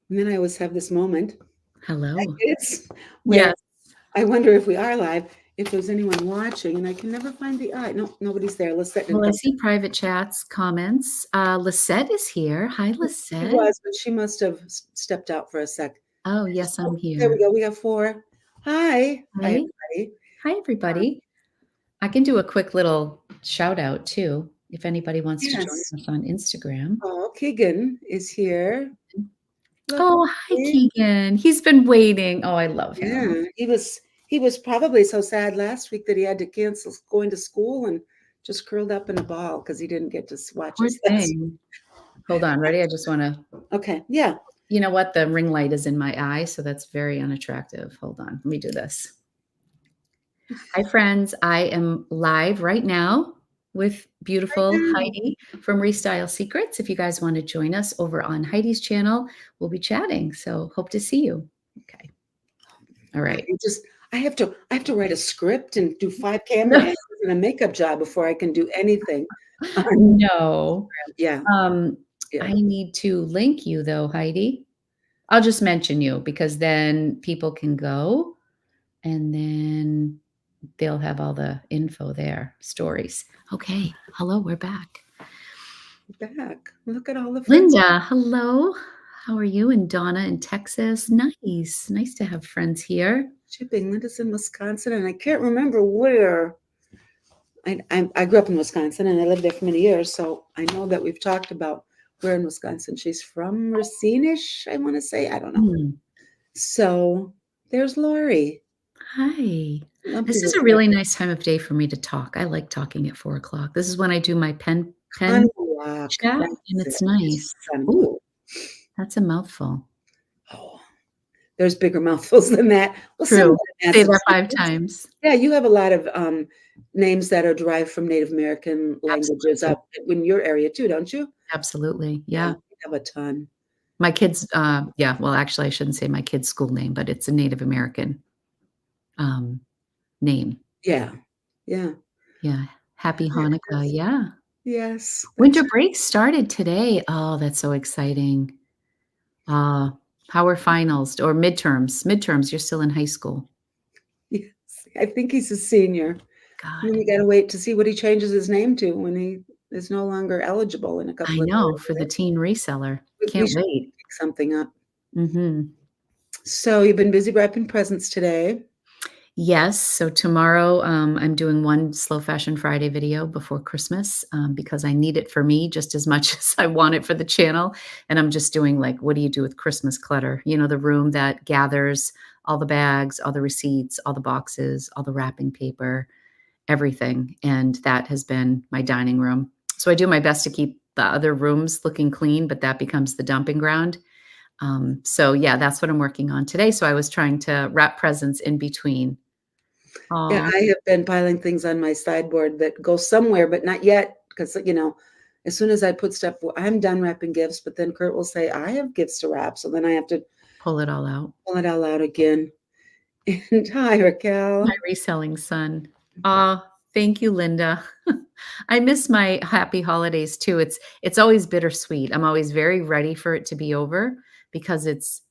And then I always have this moment. Hello. It's where Yes. I wonder if we are live, if there's anyone watching, and I can never find the eye. No, nobody's there. Lisette didn't Well, I come. see private chats, comments. Lisette is here. Hi, She Lisette. was, but she must have stepped out for a sec. Oh, yes, I'm Oh, there we here. go. We have four. Hi. Hi, Hi. everybody. Hi, everybody. I can do a quick little shout out too, if anybody wants to join Yes. us on Instagram. Oh, Keegan is here. Look. Oh, hi, See? Keegan. He's been waiting. Oh, I love him. Yeah, he was probably so sad last week that he had to cancel going to school and just curled up in a ball because he didn't get to watch Poor us last. thing. Hold on. Ready? I just want to, Okay, yeah. you know what? The ring light is in my eye, so that's very unattractive. Hold on. Let me do this. Hi, friends. I am live right now with beautiful Now. Heidi from Restyle Secrets. If you guys want to join us over on Heidi's channel, we'll be chatting. So hope to see you. Okay. All I right. just I have to write a script and do 5 camera angles and a makeup job before I can do anything. No. Yeah, yeah. I need to link you though, Heidi. I'll just mention you because then people can go and then they'll have all the info there, stories. Okay. Hello, we're back. Back. Look at all the friends Linda, hello. How are you? And Donna in Texas. Nice. Nice to have friends here. shipping. Linda's in Wisconsin, and I can't remember where. I grew up in Wisconsin, and I lived there for many years, so I know that we've talked about where in Wisconsin she's from. Racine-ish, I want to say. I don't know. Hmm. So there's Lori. Hi. Lumpy This is was a really nice time of day for me to talk. I like talking at 4 o'clock. This is when I do my pen Conwalk. chat, and That's it's it. nice. Conwalk. Ooh, that's a mouthful. Oh, there's bigger mouthfuls than that. Well, some True. in Say that Massachusetts. 5 times. Yeah, you have a lot of names that are derived from Native American languages Absolutely. up in your area too, don't you? Absolutely. Yeah, Yeah. we have a ton. My kids, yeah, well, actually, I shouldn't say my kid's school name, but it's a Native American um, name. Yeah, yeah. Yeah. Happy There it Hanukkah. is. Yeah. Yes, that's Winter break started today. Oh, that's so exciting. Uh, how are finals or midterms? Midterms, you're still in high school. yes. I think he's a senior. And then God, we got to wait to see what he changes his name to when he is no longer eligible in a I couple of know years. for the Right? teen reseller. We Can't should wait. pick something up. Mhm. So you've been busy wrapping presents today. Yes. So tomorrow, I'm doing one Slow Fashion Friday video before Christmas because I need it for me just as much as I want it for the channel. And I'm just doing like, what do you do with Christmas clutter? You know, the room that gathers all the bags, all the receipts, all the boxes, all the wrapping paper, everything. And that has been my dining room. So I do my best to keep the other rooms looking clean, but that becomes the dumping ground. So yeah, that's what I'm working on today. So I was trying to wrap presents in between. Yeah, Oh, I have been piling things on my sideboard that go somewhere, but not yet. Because, as soon as I put stuff, well, I'm done wrapping gifts, but then Kurt will say, I have gifts to wrap. So then I have to pull it all out. pull it all out again. And hi, My Raquel. reselling son. Ah, thank you, Linda. I miss my happy holidays too. It's always bittersweet. I'm always very ready for it to be over because it's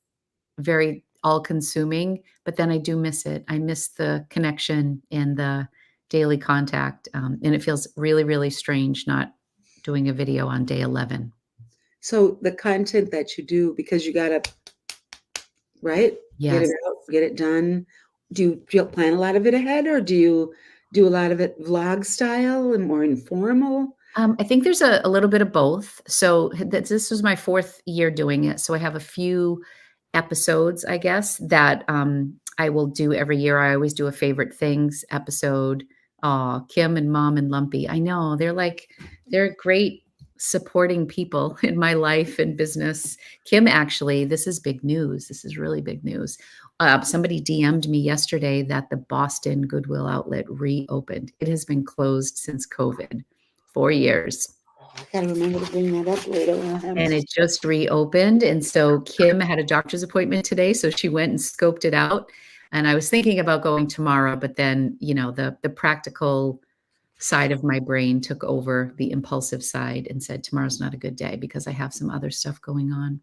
very all-consuming, but then I do miss it. I miss the connection and the daily contact, and it feels really, really strange not doing a video on day 11. So the content that you do, because you got to, right, get it Yes. out, get it done. Do you plan a lot of it ahead or do you do a lot of it vlog style and more informal? I think there's a little bit of both. So this was my 4th year doing it. So I have a few episodes, I guess, that I will do every year. I always do a favorite things episode. Kim and Mom and Lumpy. I know they're great supporting people in my life and business. Kim, actually, this is big news. This is really big news. Somebody DM'd me yesterday that the Boston Goodwill outlet reopened. It has been closed since COVID. 4 years, I gotta remember to bring that up later when I have and it just reopened, and so Kim had a doctor's appointment today, so she went and scoped it out, and I was thinking about going tomorrow, but then, the practical side of my brain took over the impulsive side and said, "Tomorrow's not a good day because I have some other stuff going on."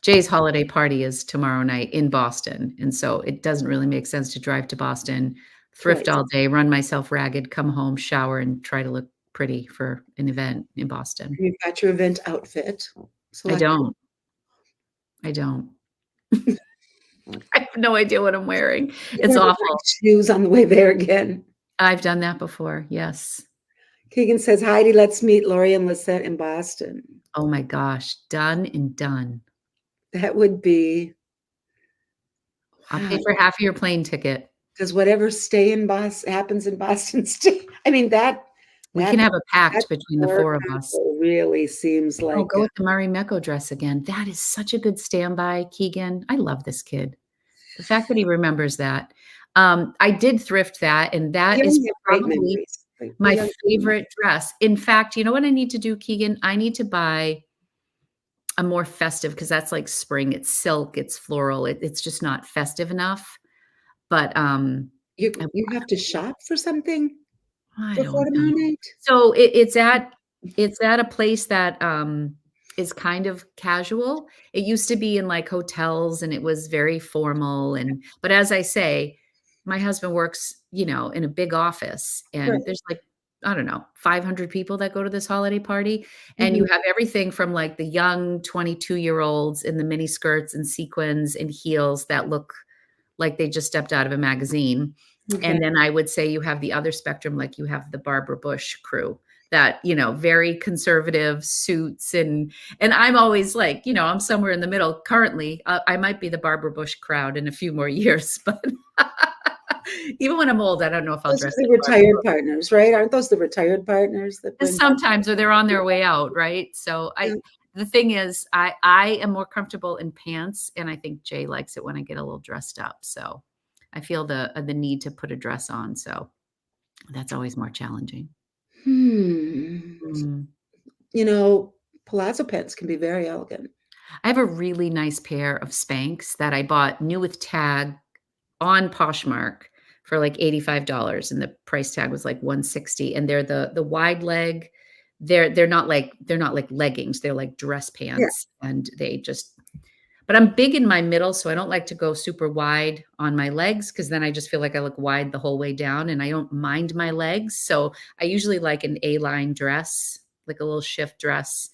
Jay's holiday party is tomorrow night in Boston, and so it doesn't really make sense to drive to Boston, thrift Twice. all day, run myself ragged, come home, shower, and try to look pretty for an event in Boston. You've got your event outfit I selected. don't. I don't. I have no idea what I'm wearing. You're It's wearing the right awful. shoes on the way there again. I've done that before, yes. Keegan says, Heidi, let's meet Lori and Lisette in Boston. Oh my gosh, done and done. That would be, I'll wow, pay for half of your plane ticket. because whatever stay in Boston happens in Boston, stay. I mean, that We can have a that pact between the poor 4 of us. couple really seems Oh, like go with the Murray Mecco dress again. That is such a good standby, Keegan. I love this kid. The fact that he remembers that. I did thrift that, and that is young have great probably memories. Like, the my young favorite dress. In fact, you know what I need to do, Keegan? I need to buy a more festive because that's like spring. It's silk, it's floral. It's just not festive enough. But you have to shop for something I for don't know. Fortnite? So it's at a place that is kind of casual. It used to be in like hotels and it was very formal but as I say, my husband works, in a big office Right. and there's like I don't know, 500 people that go to this holiday party and you Mhm. have everything from like the young 22-year-olds in the mini skirts and sequins and heels that look like they just stepped out of a magazine. Okay. And then I would say you have the other spectrum, like you have the Barbara Bush crew that, very conservative suits and I'm always like, I'm somewhere in the middle currently. I might be the Barbara Bush crowd in a few more years, but even when I'm old, I don't know if I'll Those are dress the like Barbara retired partners, right? Aren't those the retired partners that Bush. bring back Sometimes, or they're on their way out, right? So yeah. the thing is, I am more comfortable in pants, and I think Jay likes it when I get a little dressed up. So I feel the need to put a dress on. So that's always more challenging. Hmm. Mm. Palazzo pants can be very elegant. I have a really nice pair of Spanx that I bought new with tag on Poshmark for like $85 and the price tag was like 160 and they're the wide leg. They're not like leggings, they're like dress Yeah. pants and they just but I'm big in my middle, so I don't like to go super wide on my legs because then I just feel like I look wide the whole way down and I don't mind my legs. So I usually like an A-line dress, like a little shift dress.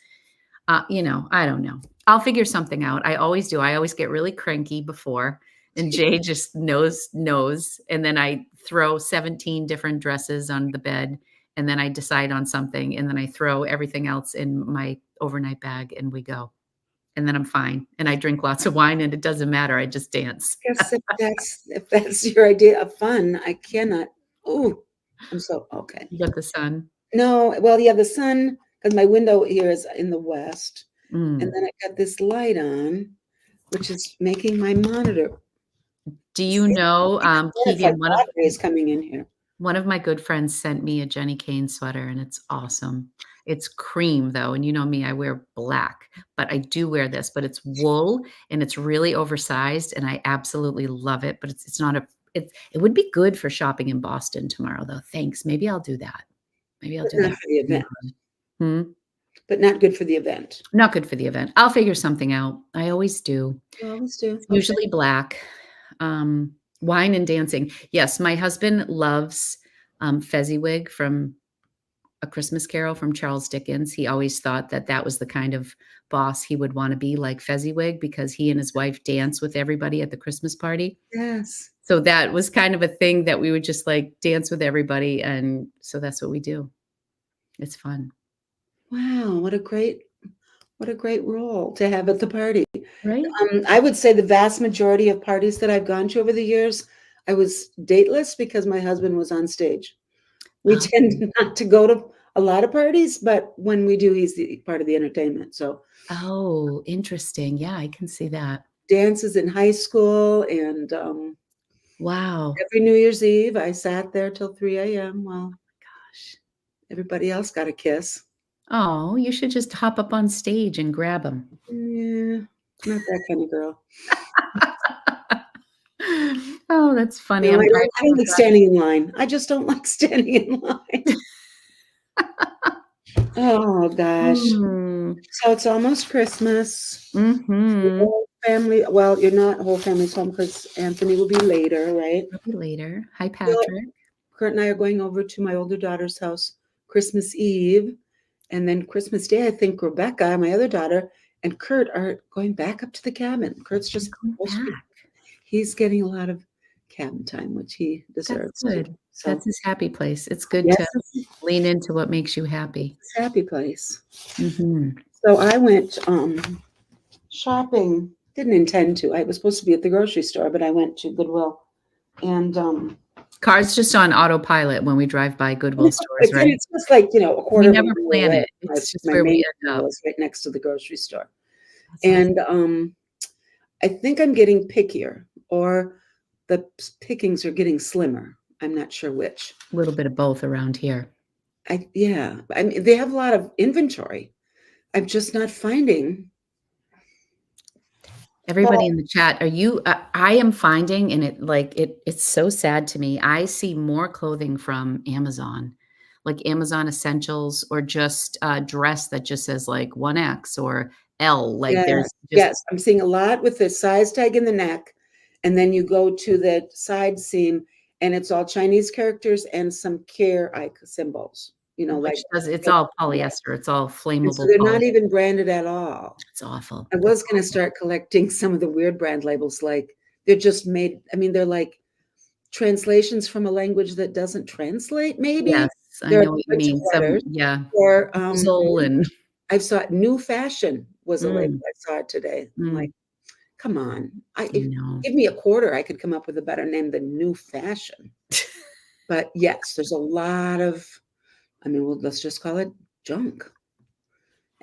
I don't know. I'll figure something out. I always do. I always get really cranky before, and Jay just knows. And then I throw 17 different dresses on the bed, and then I decide on something, and then I throw everything else in my overnight bag, and we go. And then I'm fine. And I drink lots of wine, and it doesn't matter. I just dance. Guess if that's your idea of fun, I cannot. Oh, I'm so okay. You got the sun. No, well, yeah, the sun, because my window here is in the west, and Mm. then I got this light on, which is making my monitor. Do you know, It's like Keegan? One of water is coming in here. One of my good friends sent me a Jenny Kane sweater, and it's awesome. It's cream, though, and you know me, I wear black, but I do wear this, but it's wool, and it's really oversized, and I absolutely love it, but it's not a it would be good for shopping in Boston tomorrow, though. Thanks. Maybe I'll do that. Maybe I'll But do not that. for the event. Hmm? But not good for the event. Not good for the event. I'll figure something out. I always do. You always do. It's Okay. usually black. Wine and dancing. Yes, my husband loves, Fezziwig from A Christmas Carol from Charles Dickens. He always thought that that was the kind of boss he would wanna be like Fezziwig because he and his wife dance with everybody at the Christmas party. Yes. So that was kind of a thing that we would just, like, dance with everybody, and so that's what we do. It's fun. Wow, what a great role to have at the party. Right? I would say the vast majority of parties that I've gone to over the years, I was dateless because my husband was on stage. We Oh, tend not to go to a lot of parties, but when we do, he's the part of the entertainment. So oh, interesting. Yeah, I can see that. dances in high school and Wow. every New Year's Eve, I sat there till 3 a.m. while Gosh. everybody else got a kiss. Oh, you should just hop up on stage and grab him. Yeah, not that kind of girl. Oh, that's funny. No, I'm I don't like standing in line. I just don't like standing in line. Oh gosh. Mm. So it's almost Christmas. Your Mhm. whole family, well, you're not whole family's home because Anthony will be later, right? Maybe later. Hi, So Patrick. Kurt and I are going over to my older daughter's house Christmas Eve. And then Christmas Day, I think Rebecca, my other daughter, and Kurt are going back up to the cabin. Kurt's You're just going supposed to be, back. he's getting a lot of cabin time, which he That's deserves to. good. So That's his happy place. It's good yes, to lean into what makes you happy. it's a happy place. Mhm. So I went shopping. Didn't intend to. I was supposed to be at the grocery store, but I went to Goodwill. And Car's just on autopilot when we drive by Goodwill stores, right? it's just like, a We quarter of a never mile plan away. it. It's just My where main we end mall up. is right next to the grocery store. That's awesome. And I think I'm getting pickier, or the pickings are getting slimmer. I'm not sure which. A little bit of both around here. Yeah. I mean, they have a lot of inventory. I'm just not finding. Everybody in the chat, are you I am finding, and it's so sad to me. I see more clothing from Amazon, like Amazon Essentials, or just a dress that just says like 1X or L. Like Yeah. there's just Yes, I'm seeing a lot with the size tag in the neck, and then you go to the side seam, and it's all Chinese characters and some care symbols. Like. it's all polyester. It's all And so flammable they're not polyester. even branded at all. It's awful. I It's was going to start collecting some of the weird brand labels, like they're just made. I mean, they're like translations from a language that doesn't translate. Maybe Yes, I there are know what you bunch of mean. letters. Yeah, Or Zoll and I saw new fashion was a label mm, I saw today. I'm like, mm, come on, I know. give me a quarter, I could come up with a better name than new fashion. But yes, there's a lot of. I mean, well, let's just call it junk.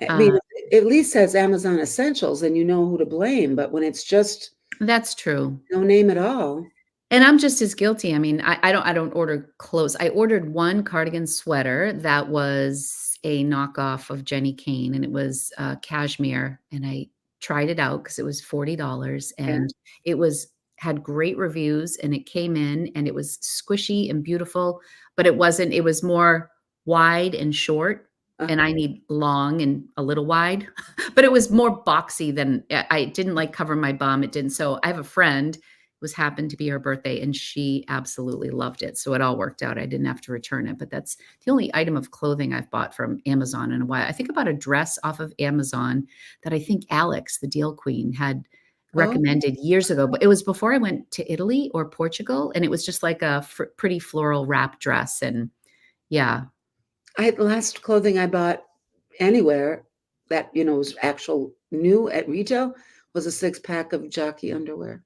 I mean, Uh, it at least says Amazon Essentials, and you know who to blame. But when it's just that's true. no name at all. And I'm just as guilty. I mean, I don't order clothes. I ordered one cardigan sweater that was a knockoff of Jenny Kane, and it was cashmere. And I tried it out because it was $40, Yeah. and it was had great reviews, and it came in, and it was squishy and beautiful, but it wasn't. It was more wide and short, and I Uh-huh. need long and a little wide. But it was more boxy than I didn't like cover my bum. It didn't. So I have a friend, was happened to be her birthday, and she absolutely loved it. So it all worked out. I didn't have to return it, but that's the only item of clothing I've bought from Amazon in a while. I think about a dress off of Amazon that I think Alex, the deal queen, had Oh, recommended years ago, but it was before I went to Italy or Portugal, and it was just like a pretty floral wrap dress. And yeah. the last clothing I bought anywhere that was actual new at retail was a 6-pack of jockey underwear.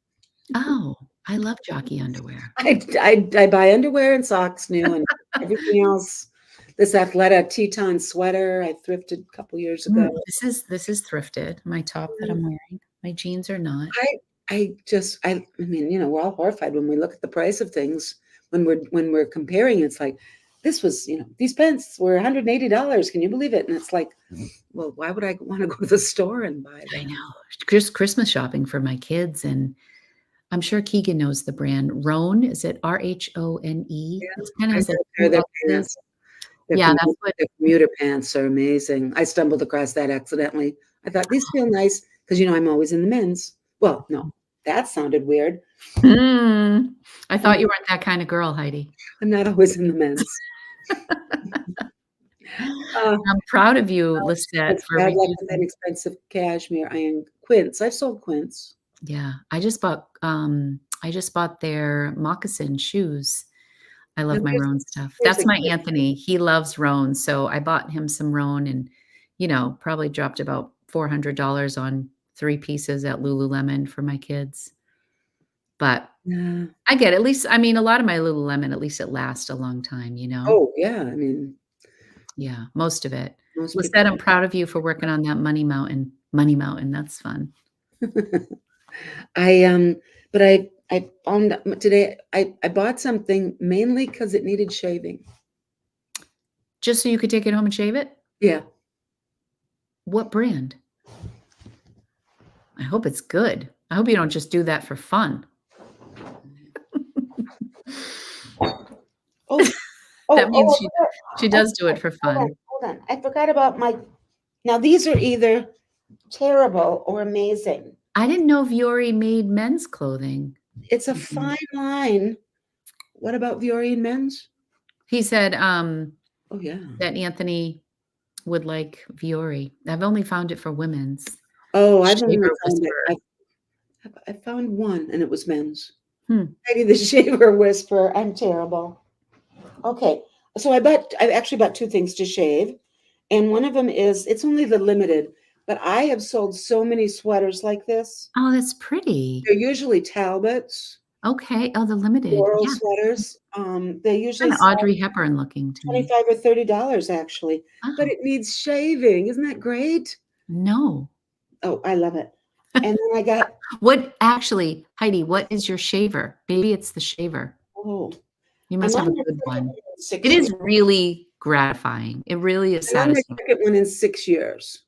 Oh, I love jockey underwear. I buy underwear and socks new, and everything else. This Athleta Teton sweater I thrifted a couple years ago. This is thrifted. My top that I'm wearing. My jeans are not. I mean, we're all horrified when we look at the price of things when we're comparing. It's like, this was, these pants were $180. Can you believe it? And it's like, well, why would I want to go to the store and buy I them? know. Just Christmas shopping for my kids, and I'm sure Keegan knows the brand. Rhone, is it RHONE? Yeah, It kind of I has like know 2 their X's. pants. Their Yeah, that's what their commuter pants are amazing. I stumbled across that accidentally. I thought these feel nice because I'm always in the men's. Well, no, that sounded weird. I thought you weren't that kind of girl, Heidi. I'm not always in the men's. Uh, I'm proud of you, Lisette, it's for bad luck with that reducing. expensive cashmere iron quince. I've sold quince. Yeah, I just bought their moccasin shoes. I Now love my Rhone stuff. here's That's a my good Anthony. He loves Rhone, so I bought him some Rhone, and, probably dropped about $400 on 3 pieces at Lululemon for my kids. But yeah. I get it. At least, I mean, a lot of my Lululemon, at least it lasts a long time, Oh, yeah, I mean, Yeah, most of it. most people. Lisette, I'm proud of you for working on that money mountain. Money mountain, that's fun. I but I found today I bought something mainly because it needed shaving. Just so you could take it home and shave it? Yeah. What brand? I hope it's good. I hope you don't just do that for fun. Oh, That means oh, she does do it for hold on, fun. hold on. I forgot about my, now these are either terrible or amazing. I didn't know Viore made men's clothing. It's a fine line. What about Viore and men's? He said Oh, yeah. that Anthony would like Viore. I've only found it for women's. Oh, I've only Shaver found Whisperer. it. I found one and it was men's. Hmm. Heidi the Shaver Whisperer. I'm terrible. Okay. So I actually bought two things to shave. And one of them is, it's only the limited, but I have sold so many sweaters like this. Oh, that's pretty. They're usually Talbots, Okay. Oh, the limited. floral Yeah. sweaters. They usually Kind of sell Audrey Hepburn looking to me. $25 or $30 actually, but Oh, it needs shaving. Isn't that great? no. Oh, I love it. And then I got, What actually, Heidi, what is your shaver? Maybe it's the shaver. oh, You I'm must have a on my good second one. one in 6 It years. is really gratifying. It really is I'm on my satisfying. second one in 6 years,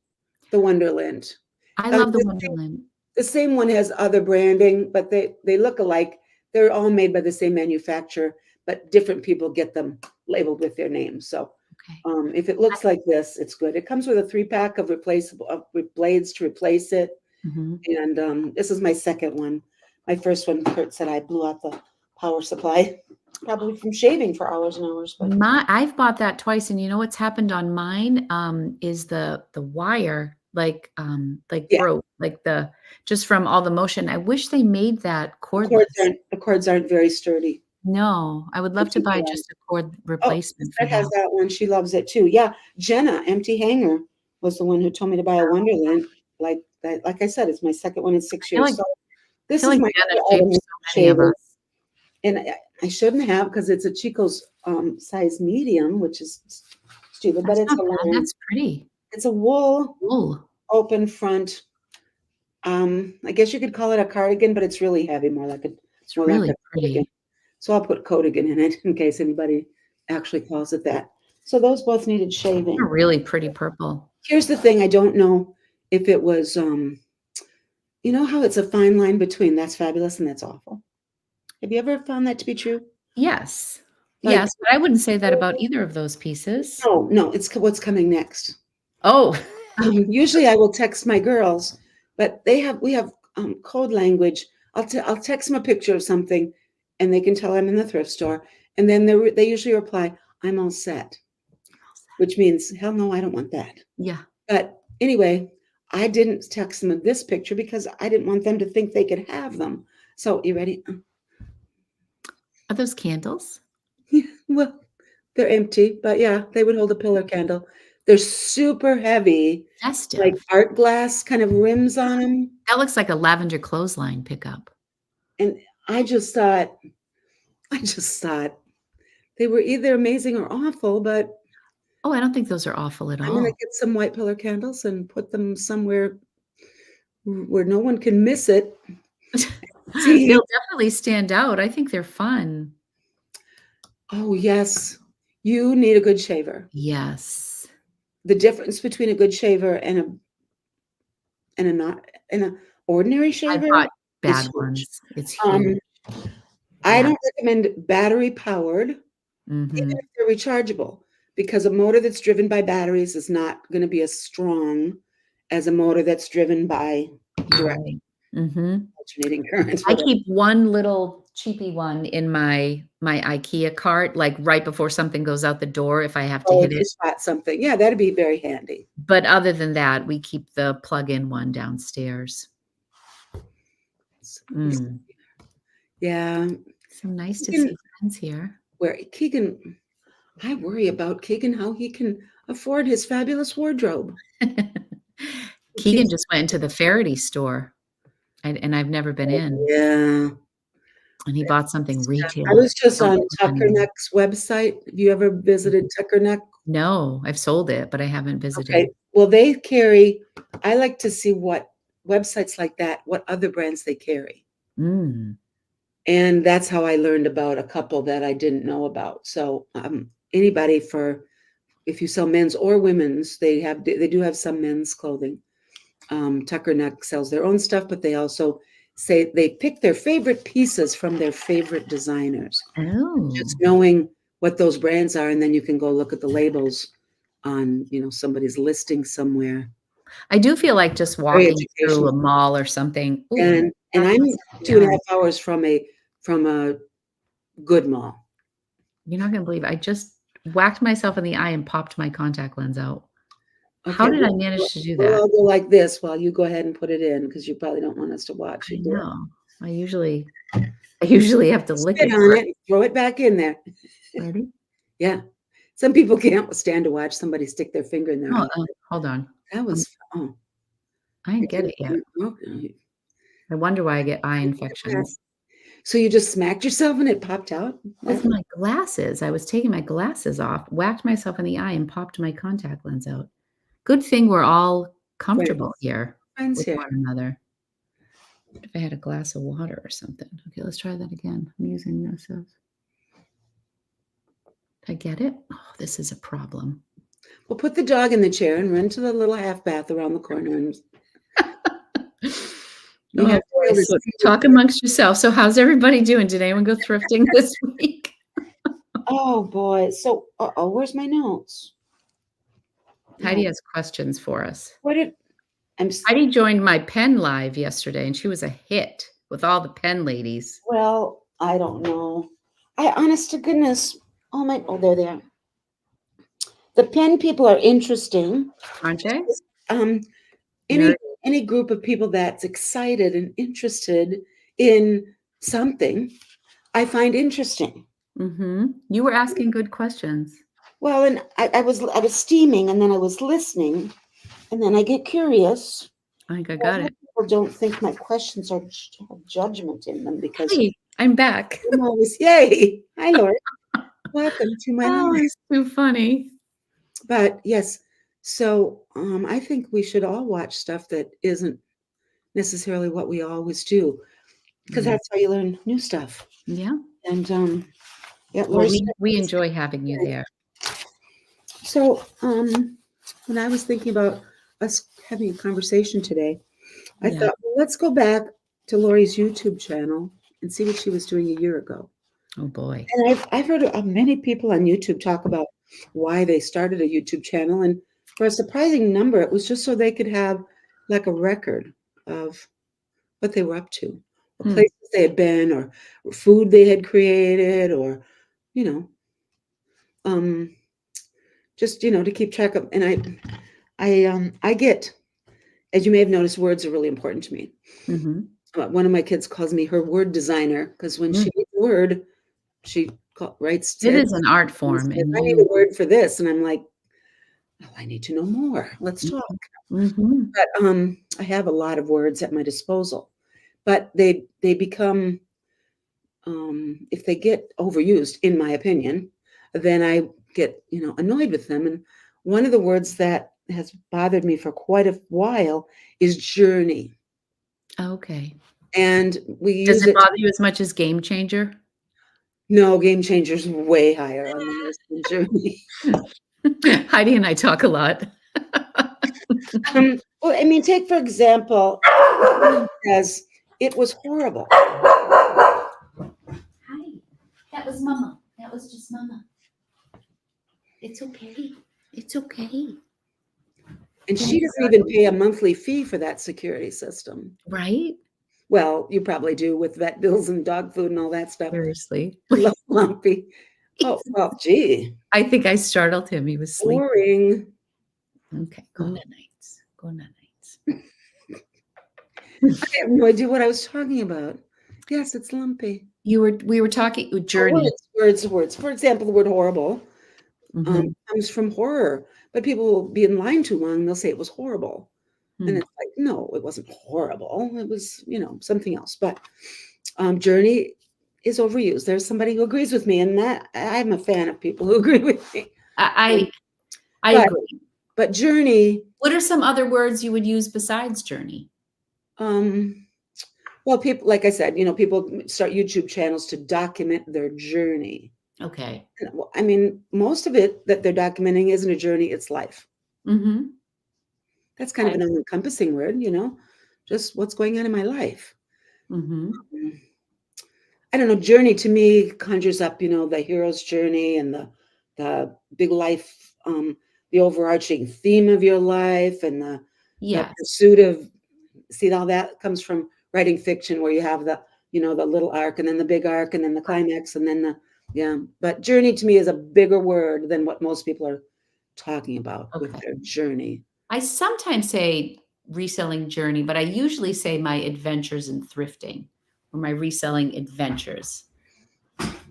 the Wonderland. I love the The Wonderland. same one has other branding, but they look alike. They're all made by the same manufacturer, but different people get them labeled with their name. So Okay. if it looks like this, it's good. It comes with a 3-pack of replaceable blades to replace it. Mhm. And this is my second one. My first one, Kurt said I blew out the power supply, probably from shaving for hours and hours. But I've bought that twice, and you know what's happened on mine, is the wire, yeah, broke, just from all the motion. I wish they made that cordless. the cords aren't very sturdy. No, I would love to buy just a cord Oh, replacement for Fred has that. that one. She loves it too. Yeah, Jenna, Empty Hanger, was the one who told me to buy a Wonderland. Like I said, it's my second one in 6 I feel years. like So I this feel is like my Jenna other item shaved of so many of shaving. us. And I shouldn't have because it's a Chico's size medium, which is stupid, but That's it's not a bad, line. that's pretty. It's a wool Wool. open front. I guess you could call it a cardigan, but it's really heavy, It's more like really a cardigan. pretty. So I'll put Codigan in it in case anybody actually calls it that. So those both needed A shaving. really pretty purple. Here's the thing, I don't know if it was you know how it's a fine line between that's fabulous and that's awful. Have you ever found that to be true? Yes. Like, Yes, but I wouldn't say that about either of those pieces. no, it's what's coming next. Oh. Usually I will text my girls, but we have code language. I'll text them a picture of something, and they can tell I'm in the thrift store, and then they usually reply, "I'm all set," which means hell no, I don't want that. Yeah. But anyway, I didn't text them this picture because I didn't want them to think they could have them. So you ready? Are those candles? Well, they're empty, but yeah, they would hold a pillar candle. They're super heavy, like Festive. art glass kind of rims on them. That looks like a lavender clothesline pickup. And I just thought they were either amazing or awful, but Oh, I don't think those are awful at I'm gonna all. get some white pillar candles and put them somewhere where no one can miss it. See, They'll definitely stand out. I think they're fun. oh yes, you need a good shaver. Yes. The difference between a good shaver and a not and a ordinary I shaver bought is bad huge. ones. It's Um, huge. I Yeah. don't recommend battery powered, even Mhm. if they're rechargeable, because a motor that's driven by batteries is not going to be as strong as a motor that's driven by You're direct right. Mhm. alternating currents. I Whatever. keep one little cheapy one in my IKEA cart, like, right before something goes out the door if I have to Oh, hit if you it. spot something, yeah, that'd be very handy. But other than that, we keep the plug-in one downstairs. Mm. Yeah, So nice to Keegan, see friends here. where Keegan, I worry about Keegan how he can afford his fabulous wardrobe. He Keegan keeps, just went into the Faraday store, and I've never been in, yeah. and he bought something I retail. was just Don't on know what Tucker kind of Neck's website. Have you ever visited Tucker Neck? No, I've sold it, but I haven't visited. Okay. Well, they carry, I like to see what websites like that, what other brands they carry. Mm. And that's how I learned about a couple that I didn't know about. So anybody if you sell men's or women's, they do have some men's clothing. Tucker Neck sells their own stuff, but they also say they pick their favorite pieces from their favorite designers. Oh. Just knowing what those brands are, and then you can go look at the labels on, somebody's listing somewhere. I do feel like just Very walking through a educational. mall or something. Ooh, And whacked I'm myself in the 2.5 eye. hours from a good mall. You're not gonna believe I just whacked myself in the eye and popped my contact lens out. How Okay, did I we'll manage to do we'll that? all go like this while you go ahead and put it in because you probably don't want us to watch I you do it. know. I usually have to lick Spit it on first. it and throw it back in there. Ready? Yeah. Some people can't stand to watch somebody stick their finger in their Oh, eye. hold on. That Um, was oh, I didn't get it yet. okay. I wonder why I get eye infections. So you just smacked yourself and it popped out? With my glasses, I was taking my glasses off, whacked myself in the eye, and popped my contact lens out. Good thing we're all comfortable Friends. here Friends with here. one another. What if I had a glass of water or something? Okay, let's try that again. I'm using this as. Did I get it? Oh, this is a problem. Well, put the dog in the chair and run to the little half bath around the corner and You have boy, to this talk amongst yourself. So how's everybody doing? Did anyone go thrifting this week? oh boy. So where's my notes? Heidi No. has questions for us. What did I'm s- Heidi joined my pen live yesterday, and she was a hit with all the pen ladies. well, I don't know. I honest to goodness, they're there. The pen people are interesting. Aren't they? Um, Nerd. any group of people that's excited and interested in something, I find interesting. You were asking good questions. Well, and I was steaming, and then I was listening, and then I get curious. I think I I got hope it. people don't think my questions have judgment in them because Hey, I'm back. I'm always yay. Hi, Lori. Welcome to my Oh, life. it's too funny. But yes, so I think we should all watch stuff that isn't necessarily what we always do because Mm. that's how you learn new stuff. Yeah. And yeah, Well, Lori. we enjoy having you there. So when I was thinking about us having a conversation today, I Yeah. thought, well, let's go back to Lori's YouTube channel and see what she was doing a year ago. Oh boy. And I've heard of many people on YouTube talk about why they started a YouTube channel, and for a surprising number, it was just so they could have like a record of what they were up to, or Hmm. places they had been, or food they had created, or you know, just to keep track of. And I get, as you may have noticed, words are really important to me. Mm-hmm. One of my kids calls me her word designer because when she needs a word, she writes It 10 is an art and form, says, and I need a word for this. And I'm like, well, I need to know more. Let's talk. Mm-hmm. But I have a lot of words at my disposal, but they become if they get overused, in my opinion, then I get annoyed with them. And one of the words that has bothered me for quite a while is journey, Okay. and we Does use it it. bother you as much as Game Changer? No, game changers way higher on the list than journey. Heidi and I talk a lot. Well, I mean, take for example, as it was horrible. Hi, that was Mama. That was just Mama. It's okay. It's okay. And she doesn't even pay a monthly fee for that security system. Right? Well, you probably do with vet bills and dog food and all that stuff. Seriously. Love Lumpy. Oh, well, gee, I think I startled him. He was sleeping. boring. Okay, go nights. Go nights. I have no idea what I was talking about. Yes, it's Lumpy. We were talking Oh, journey. words. For example, the word horrible Mhm. comes from horror, but people will be in line too long and they'll say it was horrible. And Hmm. it's like, no, it wasn't horrible. It was, something else. But journey is overused. There's somebody who agrees with me, and that I'm a fan of people who agree with me. I But agree. but journey, What are some other words you would use besides journey? well, people, like I said, people start YouTube channels to document their journey. Okay. I mean, most of it that they're documenting isn't a journey, it's life. Mm-hmm. That's kind of an all-encompassing word, just what's going on in my life. Mm-hmm. I don't know, journey to me conjures up, the hero's journey and the big life, the overarching theme of your life and the Yes. pursuit of, see, all that comes from writing fiction where you have the, the little arc and then the big arc and then the climax and then yeah. But journey to me is a bigger word than what most people are talking about with Okay. their journey. I sometimes say reselling journey, but I usually say my adventures in thrifting or my reselling adventures.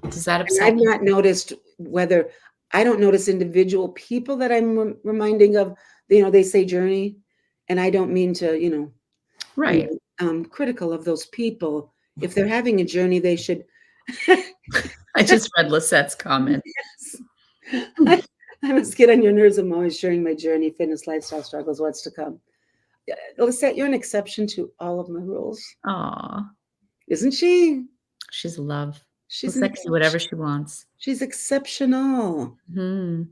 Does that And upset I've you? not noticed whether, I don't notice individual people that I'm reminding of, they say journey, and I don't mean to, Right. be critical of those people. If they're having a journey, they should. I just read Lisette's comment. I, I must get on your nerves. I'm always sharing my journey, fitness, lifestyle struggles, what's to come. Lisette, you're an exception to all of my rules, Aw, isn't she? she's love. She's an Lisette can do whatever exception. she wants. She's exceptional. Mhm.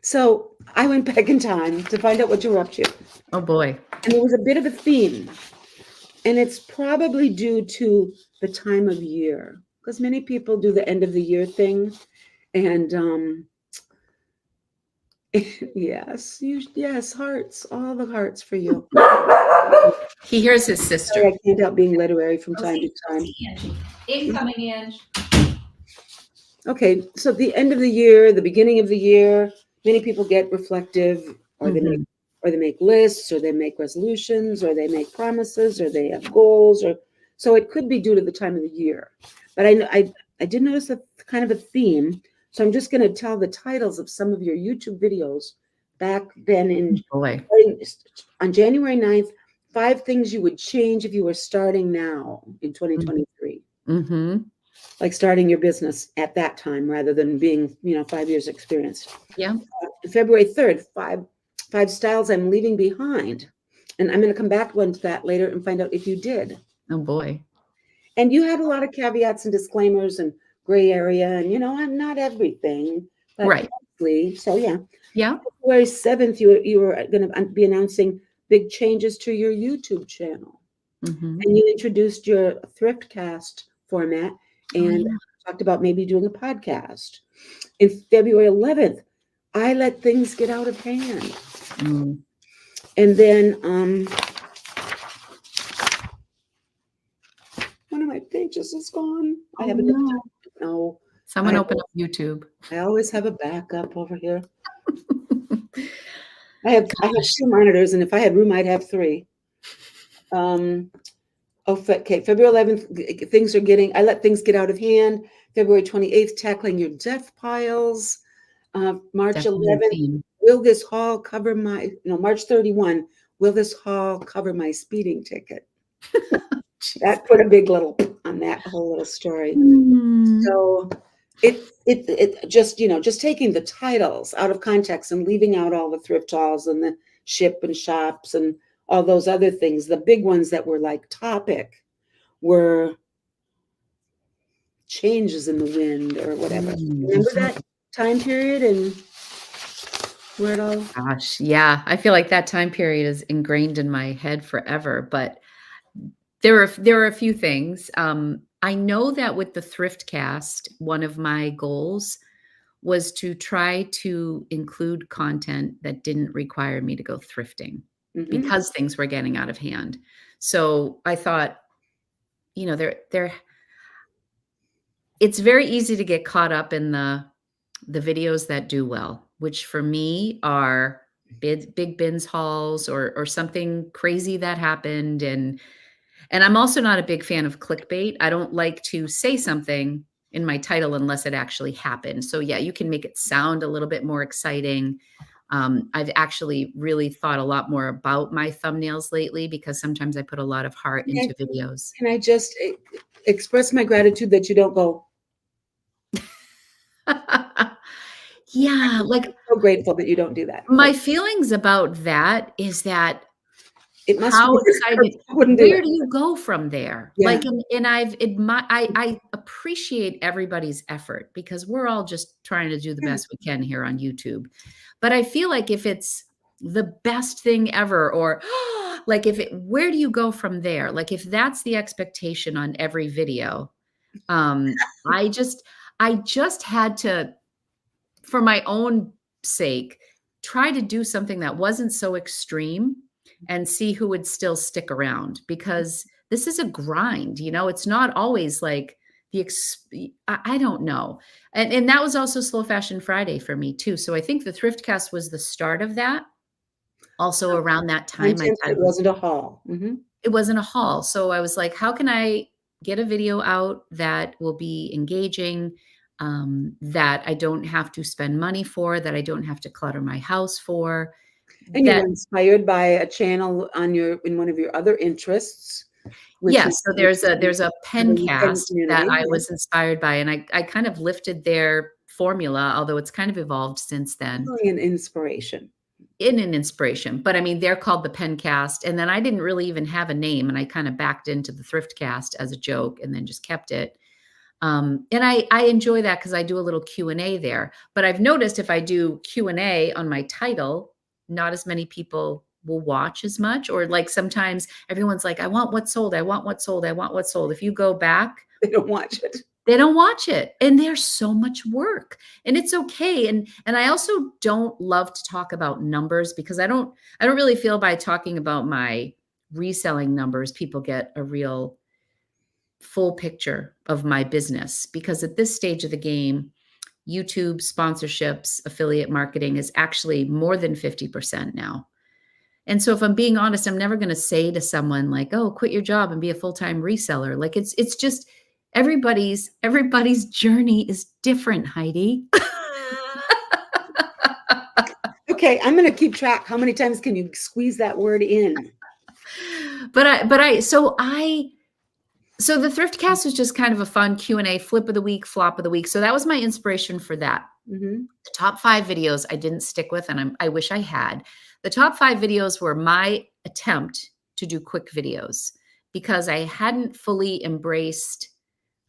So I went back in time to find out what you were up to. Oh boy. And there was a bit of a theme. And it's probably due to the time of year, because many people do the end of the year thing. And yes, hearts, all the hearts for you. He hears his Sorry, sister. I can't help being literary from time to time. Incoming in. Okay, so the end of the year, the beginning of the year, many people get reflective, or Mhm. they make lists, or they make resolutions, or they make promises, or they have goals, or so it could be due to the time of the year. But I did notice a kind of a theme, so I'm just going to tell the titles of some of your YouTube videos back then Boy. on January 9th, 5 things you would change if you were starting now in 2023. Mhm. Like starting your business at that time rather than being, 5 years experienced. Yeah. February 3rd, five styles I'm leaving behind. And I'm going to come back to that later and find out if you did. Oh boy. And you had a lot of caveats and disclaimers and gray area. And, I'm not everything, but Right. mostly. So, yeah. Yeah. February 7th, you were going to be announcing big changes to your YouTube channel. Mhm. And you introduced your Thriftcast format Oh and yeah. talked about maybe doing a podcast. In February 11th, I let things get out of hand. Mm. And then one of my pages is gone. I Oh have no. no. Someone open up YouTube. I always have a backup over here. I have Gosh. 2 monitors, and if I had room, I'd have 3. Okay, February 11th, I let things get out of hand. February 28th, tackling your death piles. March Definitely a 11th, theme. will this haul cover my, no, March 31, will this haul cover my speeding ticket? Jeez. That put a big little on that whole little story. Mm. So it just, just taking the titles out of context and leaving out all the thrift hauls and the ship and shops and all those other things. The big ones that were like topic were changes in the wind or whatever. Remember that time period and where it all. Gosh, yeah. I feel like that time period is ingrained in my head forever, but there are a few things. I know that with the Thrift Cast, one of my goals was to try to include content that didn't require me to go thrifting Mhm. because things were getting out of hand. So I thought, there it's very easy to get caught up in the videos that do well, which for me are big bins hauls or something crazy that happened. And I'm also not a big fan of clickbait. I don't like to say something in my title unless it actually happened. So yeah, you can make it sound a little bit more exciting. I've actually really thought a lot more about my thumbnails lately because sometimes I put a lot of heart Can into videos. can I just express my gratitude that you don't go, Yeah, like I'm so grateful that you don't do that. my feelings about that is that It must be how because excited I wouldn't do where it. do you go from there? Yeah. Like, and I appreciate everybody's effort because we're all just trying to do the Yeah. best we can here on YouTube. But I feel like if it's the best thing ever or like if it where do you go from there? Like if that's the expectation on every video, um, I just I just had to for my own sake, try to do something that wasn't so extreme and see who would still stick around, because this is a grind, it's not always like I don't know. And that was also Slow Fashion Friday for me too. So I think the Thriftcast was the start of that. Also around that time, Content that wasn't a haul. Mm-hmm. it wasn't a haul. So I was like, how can I get a video out that will be engaging, that I don't have to spend money for, that I don't have to clutter my house for? And you were That inspired by a channel in one of your other interests, which Yes, is so there's a having a pen pencast that community. I Yeah. was inspired by, and I kind of lifted their formula, although it's kind of evolved since then. Really an inspiration. In an inspiration, but I mean, they're called the Pencast, and then I didn't really even have a name, and I kind of backed into the Thriftcast as a joke and then just kept it. And I enjoy that because I do a little Q&A there. But I've noticed if I do Q&A on my title, not as many people will watch as much, or like sometimes everyone's like, I want what sold, I want what sold, I want what sold. If you go back, They don't watch it. they don't watch it, and there's so much work, and it's okay. And I also don't love to talk about numbers, because I don't really feel by talking about my reselling numbers people get a real full picture of my business, because at this stage of the game, YouTube sponsorships, affiliate marketing is actually more than 50% now. And so if I'm being honest, I'm never going to say to someone like, "Oh, quit your job and be a full-time reseller." Like it's just everybody's journey is different, Heidi. Okay, I'm going to keep track. How many times can you squeeze that word in? So the Thriftcast was just kind of a fun Q&A, flip of the week, flop of the week. So that was my inspiration for that. Mm-hmm. The top 5 videos I didn't stick with, and I wish I had. The top 5 videos were my attempt to do quick videos, because I hadn't fully embraced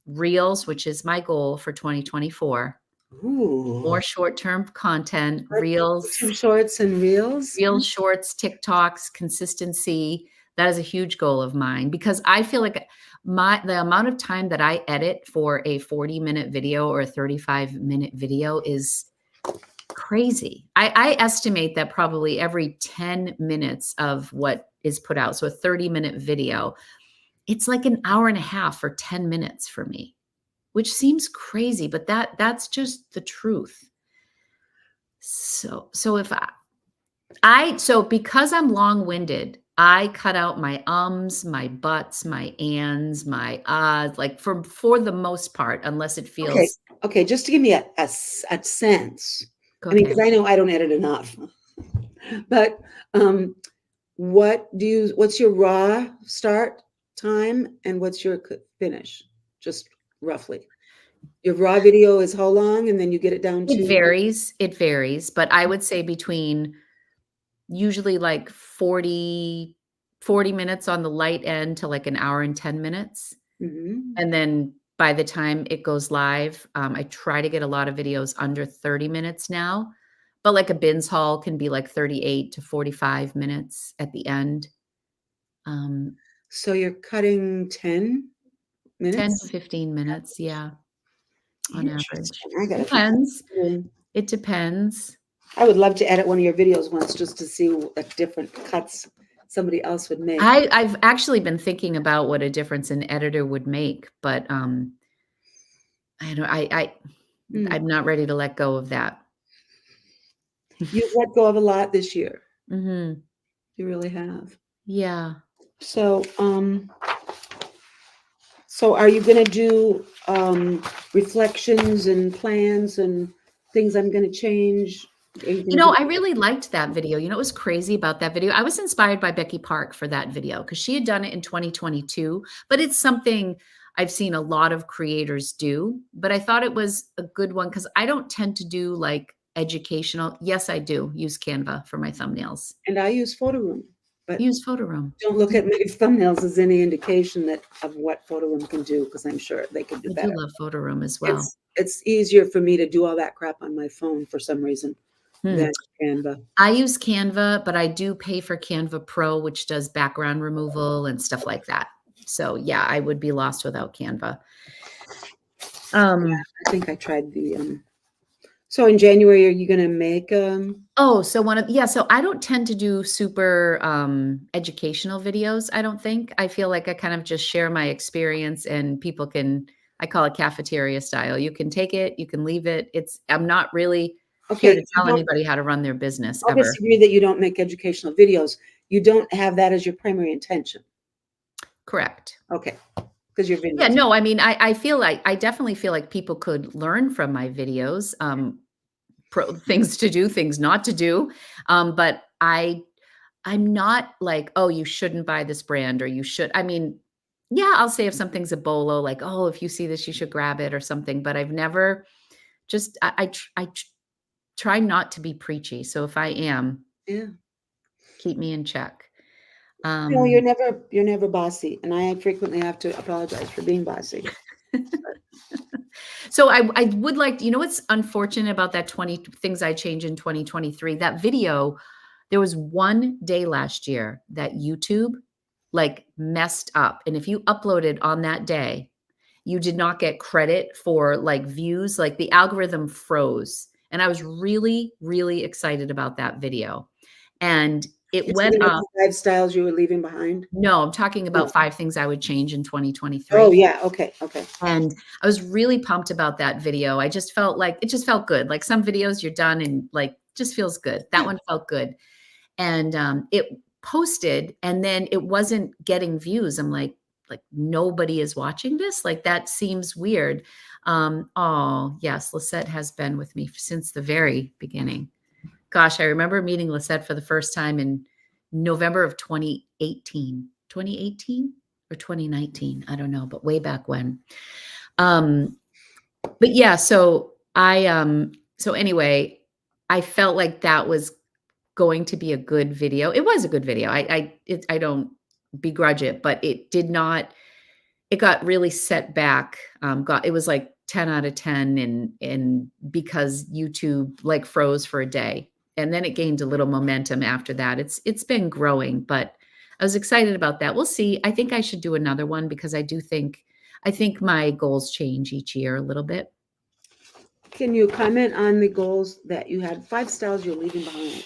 Reels, which is my goal for 2024. Ooh. More short-term content, Reels, YouTube shorts and reels. Reels, shorts, TikToks, consistency. That is a huge goal of mine, because I feel like the amount of time that I edit for a 40-minute video or a 35-minute video is crazy. I estimate that probably every 10 minutes of what is put out, so a 30-minute video, it's like an hour and a half for 10 minutes for me, which seems crazy, but that's just the truth. So if because I'm long-winded, I cut out my ums, my buts, my ands, my ahs, like for the most part, unless it feels Okay. Just to give me a sense. Go I mean, ahead. because I know I don't edit enough. But what's your raw start time and what's your finish? Just roughly. Your raw video is how long, and then you get it down to? It varies, but I would say between usually like 40 minutes on the light end to like an hour and 10 minutes. Mhm. And then by the time it goes live, I try to get a lot of videos under 30 minutes now, but like a bins haul can be like 38 to 45 minutes at the end. So you're cutting 10 10 to minutes? 15 minutes, yeah, on average. Interesting. I gotta keep Depends. doing. It depends. I would love to edit one of your videos once just to see what different cuts somebody else would make. I've actually been thinking about what a difference an editor would make, but I don't I'm not ready to let go of that. You've let go of a lot this year. Mhm. You really have. Yeah. So, are you gonna do reflections and plans and things I'm gonna change? I really liked that video. It was crazy about that video. I was inspired by Becky Park for that video because she had done it in 2022, but it's something I've seen a lot of creators do. But I thought it was a good one because I don't tend to do like educational. Yes, I do use Canva for my thumbnails. And I use PhotoRoom, but Use PhotoRoom. don't look at my thumbnails as any indication of what PhotoRoom can do, because I'm sure they could do I better. do love PhotoRoom as well. It's easier for me to do all that crap on my phone for some reason than Canva. I use Canva, but I do pay for Canva Pro, which does background removal and stuff like that. So yeah, I would be lost without Canva. I think I tried the So in January, are you gonna make, Oh, so so I don't tend to do super, educational videos, I don't think. I feel like I kind of just share my experience and people can I call it cafeteria style. You can take it, you can leave it. I'm not really here okay, to you tell don't, anybody how to run their business I'll ever. disagree that you don't make educational videos. You don't have that as your primary intention. Correct. Okay, because your Yeah, videos. no, I mean, I feel like I definitely feel like people could learn from my videos, things to do, things not to do, but I'm not like, "Oh, you shouldn't buy this brand," or "You should." I mean, yeah, I'll say if something's a bolo, like, "Oh, if you see this, you should grab it," or something, but I've never just I try not to be preachy, so if I am, Yeah. keep me in check. No, Um you're never bossy, and I frequently have to apologize for being bossy. So I would like what's unfortunate about that 20 things I changed in 2023, that video, there was one day last year that YouTube, like, messed up, and if you uploaded on that day, you did not get credit for, like, views, like, the algorithm froze, and I was really, really excited about that video, and it You're went talking about up. the lifestyles you were leaving behind? No, I'm talking No. about 5 things I would change in Oh, 2023. yeah, okay, okay. And I was really pumped about that video. I just felt like it just felt good. Like some videos you're done and like just feels good. That Yeah. one felt good. And it posted and then it wasn't getting views. I'm like nobody is watching this? Like that seems weird. Oh, yes, Lisette has been with me since the very beginning. Gosh, I remember meeting Lisette for the first time in November of 2018. 2018 or 2019, I don't know, but way back when. Um, but yeah, so anyway, I felt like that was going to be a good video. It was a good video. I don't begrudge it, but it did not it got really set back. Got It was like 10 out of 10 and because YouTube like froze for a day. And then it gained a little momentum after that. It's been growing, but I was excited about that. We'll see. I think I should do another one because I think my goals change each year a little bit. Can you comment on the goals that you had? 5 styles you're leaving behind.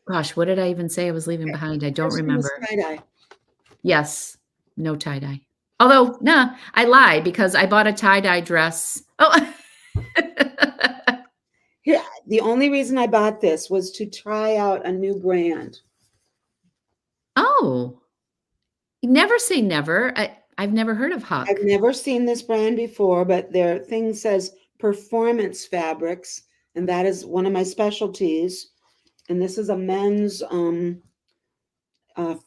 Gosh, what did I even say I was leaving Okay. behind? I don't First one was remember. tie-dye. Yes, no tie-dye. Although, nah, I lied because I bought a tie-dye dress. Oh. Here, the only reason I bought this was to try out a new brand. Oh, never say never. I've never heard of I've Huck. never seen this brand before, but their thing says performance fabrics, and that is one of my specialties. And this is a men's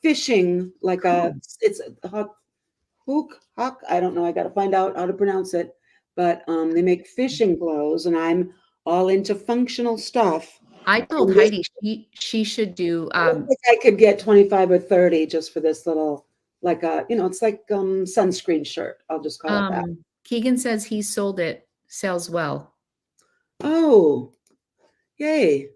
fishing, like a Cool. it's a huck. I don't know. I got to find out how to pronounce it. But they make fishing clothes, and I'm all into functional stuff. I told And this, Heidi she should do, I don't think I could get 25 or 30 just for this little, like a, it's like sunscreen shirt. I'll just call it that. Keegan says he sold it, sells well. Oh, yay.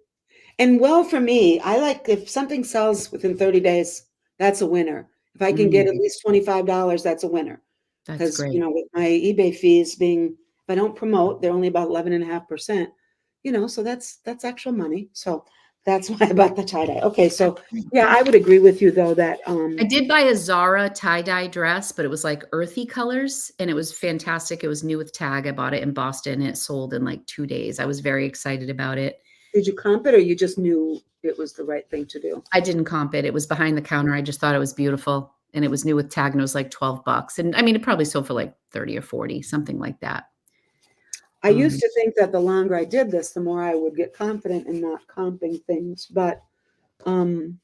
And well, for me, I like if something sells within 30 days, that's a winner. If I can get at Mm, least $25, that's a winner. that's Because, great. with my eBay fees being, if I don't promote, they're only about 11.5%, so that's actual money. So that's why I bought the tie-dye. Okay, so yeah, I would agree with you though that I did buy a Zara tie-dye dress, but it was like earthy colors and it was fantastic. It was new with tag. I bought it in Boston and it sold in like 2 days. I was very excited about it. did you comp it or you just knew it was the right thing to do? I didn't comp it. It was behind the counter. I just thought it was beautiful and it was new with tag and it was like 12 bucks. And I mean, it probably sold for like 30 or 40, something like that. I used Um, to think that the longer I did this, the more I would get confident in not comping things, but um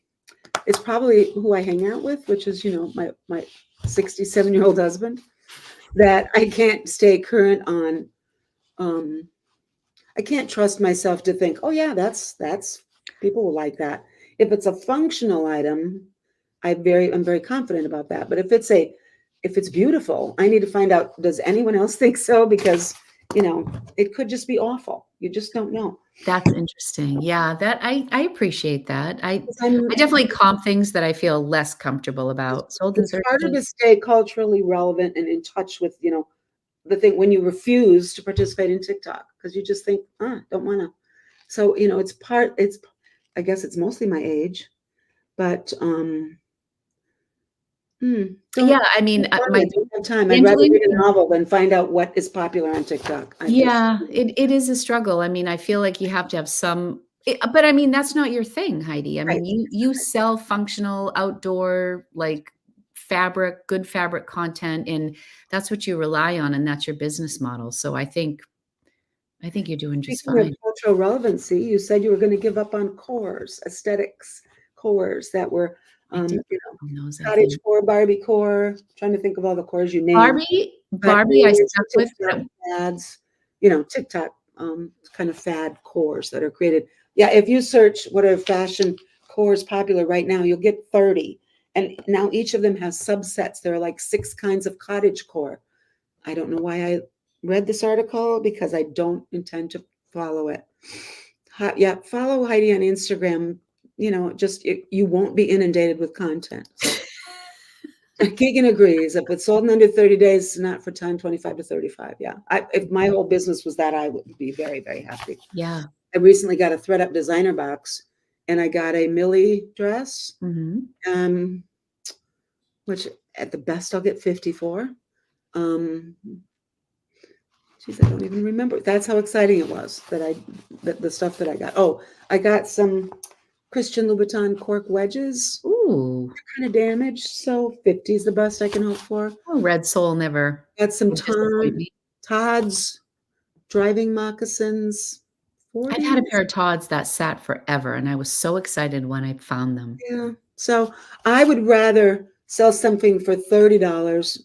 it's probably who I hang out with, which is, my 67-year-old husband, that I can't stay current on. I can't trust myself to think, oh yeah, that's people will like that. If it's a functional item, I'm very confident about that. But if it's beautiful, I need to find out, does anyone else think so? Because, it could just be awful. You just don't know. that's interesting. Yeah, that I appreciate that. I 'Cause I'm definitely comp things that I feel less comfortable about. Sold in It's 30 harder days. to stay culturally relevant and in touch with, the thing when you refuse to participate in TikTok because you just think, don't want to. So, I guess it's mostly my age, but Yeah, don't, I mean, I don't have time. I'd rather handling read a novel than find out what is popular on TikTok. Yeah, it is a struggle. I mean, I feel like you have to have some but I mean, that's not your thing, Heidi. I Right. mean, you sell functional outdoor, like, good fabric content, and that's what you rely on, and that's your business model. So I think you're doing just Speaking of fine. cultural relevancy, you said you were going to give up on cores, aesthetics cores that were, I did you know, on those, I cottage think. core, Barbie core. Trying to think of all the cores you named, but Barbie, I mainly it's stuck the with, TikTok fads, TikTok kind of fad cores that are created. Yeah, if you search what are fashion cores popular right now, you'll get 30. And now each of them has subsets. There are like 6 kinds of cottage core. I don't know why I read this article because I don't intend to follow it. Yeah, follow Heidi on Instagram. You won't be inundated with content. So Keegan agrees. If it's sold in under 30 days, not for time 25 to 35. Yeah. If my whole business was that, I would be very, very happy. Yeah. I recently got a ThreadUp designer box and I got a Millie dress, Mhm. which at the best I'll get 54. Geez, I don't even remember. That's how exciting it was that the stuff that I got. Oh, I got some Christian Louboutin cork wedges. Ooh. Kind of damaged, so 50 is the best I can hope for. Oh, Red Soul never Got some would disappoint me. Todd's driving moccasins, I've had a 40s. pair of Tod's that sat forever, and I was so excited when I found them. Yeah. So I would rather sell something for $30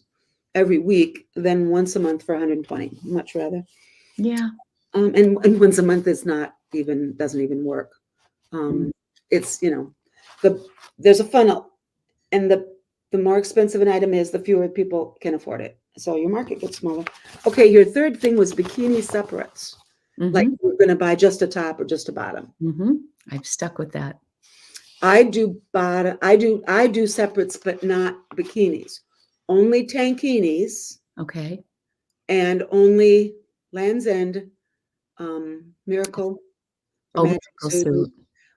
every week than once a month for 120. Much rather. Yeah. And once a month is not even doesn't even work. Mm. It's there's a funnel, and the more expensive an item is, the fewer people can afford it. So your market gets smaller. Okay, your third thing was bikini separates. Like Mhm. you're going to buy just a top or just a bottom. Mhm. I've stuck with that. I do bottom. I do separates, but not bikinis. Only tankinis Okay. and only Land's End, Miracle or Oh, Magic miracle Suit. suit.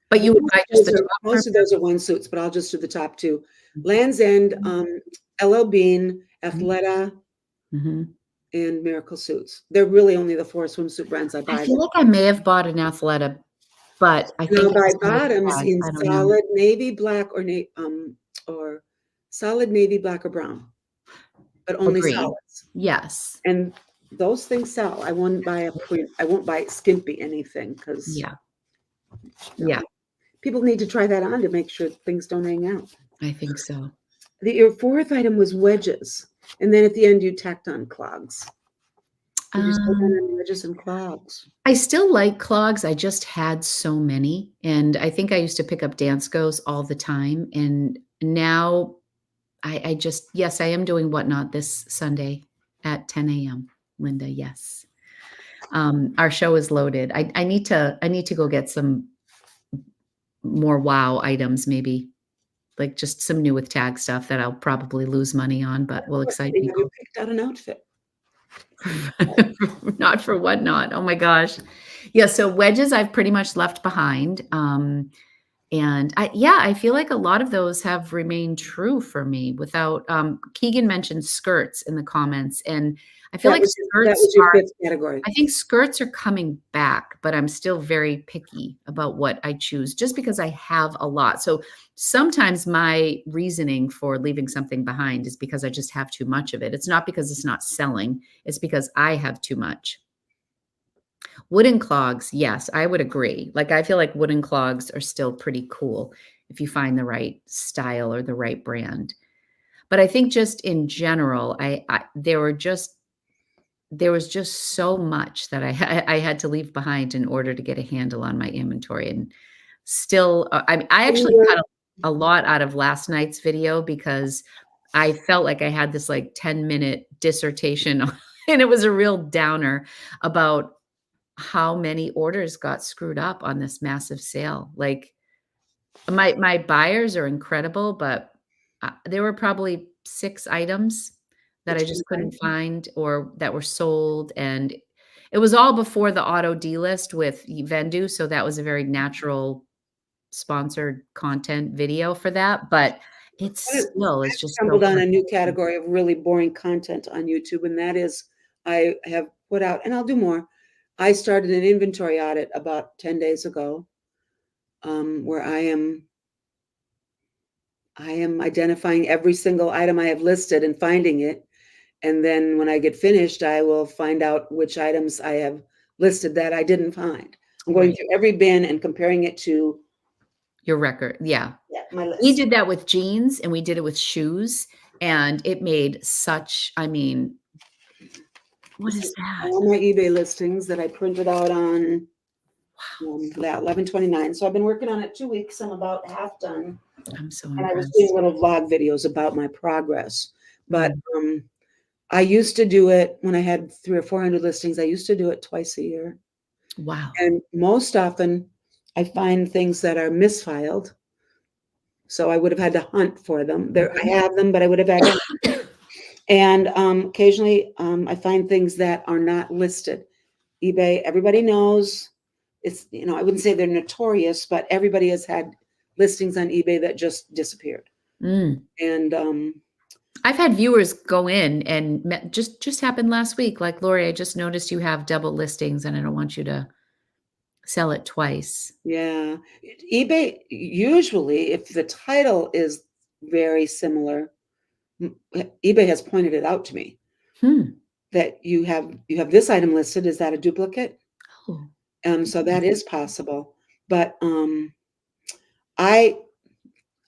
But you would buy just the top for Most of those are one suits, but I'll just do the top two. Mhm. Land's End, LL Bean, Mhm. Athleta, Mhm. and Miracle Suits. They're really only the 4 swimsuit brands I I buy. feel like I may have bought an Athleta, but I And I'll think it buy was one of the bottoms tags. in I don't know. solid navy black or solid navy black or brown, but only Agreed. solids. Yes. And those things sell. I won't buy skimpy anything because Yeah. Yeah. people need to try that on to make sure things don't hang out. I think so. Your fourth item was wedges, and then at the end you tacked on clogs. Did you still Um, on wedges and clogs? I still like clogs. I just had so many, and I think I used to pick up Danskos all the time, and now I just yes, I am doing Whatnot this Sunday at 10 AM, Linda, yes. Our show is loaded. I need to go get some more wow items, maybe, like, just some new with tag stuff that I'll probably lose money on, but will excite Have you people. picked out an outfit? Not for Whatnot. Oh my gosh. Yeah, so wedges I've pretty much left behind, and I feel like a lot of those have remained true for me without Keegan mentioned skirts in the comments, and I feel like That skirts was your are fifth category. I think skirts are coming back, but I'm still very picky about what I choose just because I have a lot. So sometimes my reasoning for leaving something behind is because I just have too much of it. It's not because it's not selling, it's because I have too much. Wooden clogs, yes, I would agree. Like, I feel like wooden clogs are still pretty cool if you find the right style or the right brand. But I think just in general, there was just so much that I had to leave behind in order to get a handle on my inventory, and still, I And actually your cut a lot out of last night's video because I felt like I had this, like, 10-minute dissertation, and it was a real downer about how many orders got screwed up on this massive sale. Like, my buyers are incredible, but, there were probably 6 items that that I you just couldn't couldn't find? find or that were sold, and it was all before the auto delist with Vendu, so that was a very natural sponsored content video for that, but it's What is- still I it's just so stumbled on a new frustrating. category of really boring content on YouTube, and that is I have put out, and I'll do more. I started an inventory audit about 10 days ago, where I am identifying every single item I have listed and finding it. And then when I get finished, I will find out which items I have listed that I didn't find. I'm going Right. through every bin and comparing it to, Your record, yeah. yeah, my We list. did that with jeans and we did it with shoes, and it made such I mean, what This is is that? all my eBay listings that I printed out on that 11/29. So I've been working on it 2 weeks. I'm about half done. I'm so And I was doing impressed. little vlog videos about my progress. But Mm, I used to do it when I had 300 or 400 listings. I used to do it twice a year. wow. And most often I find things that are misfiled. So I would have had to hunt for them. There, I Mhm. have them, but I would have had to. And occasionally I find things that are not listed. eBay, everybody knows it's, I wouldn't say they're notorious, but everybody has had listings on eBay that just disappeared. Mm. And I've had viewers go in and just happened last week, like, "Lori, I just noticed you have double listings, and I don't want you to sell it twice." yeah, eBay, usually, if the title is very similar, eBay has pointed it out to me Hmm. that you have this item listed. Is that a duplicate? Oh. So that is possible. But I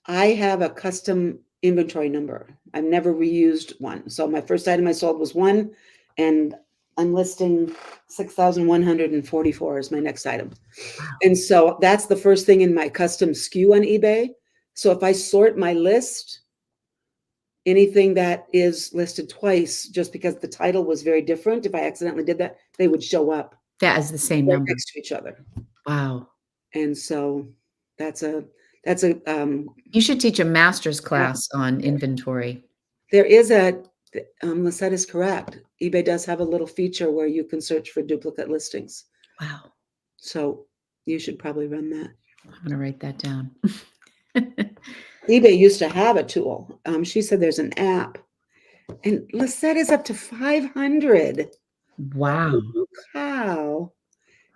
I have a custom inventory number. I've never reused one. So my first item I sold was one, and I'm listing 6,144 is my next item. Wow. And so that's the first thing in my custom SKU on eBay. So if I sort my list, anything that is listed twice, just because the title was very different, if I accidentally did that, they would show up That is the same right number. next to each other. Wow. And so that's a You should teach a master's yeah, class on inventory. there is Lisette is correct. eBay does have a little feature where you can search for duplicate listings. Wow. So you should probably run that. I'm gonna write that down. eBay used to have a tool. She said there's an app, and Lisette is up to 500. Wow. Holy cow.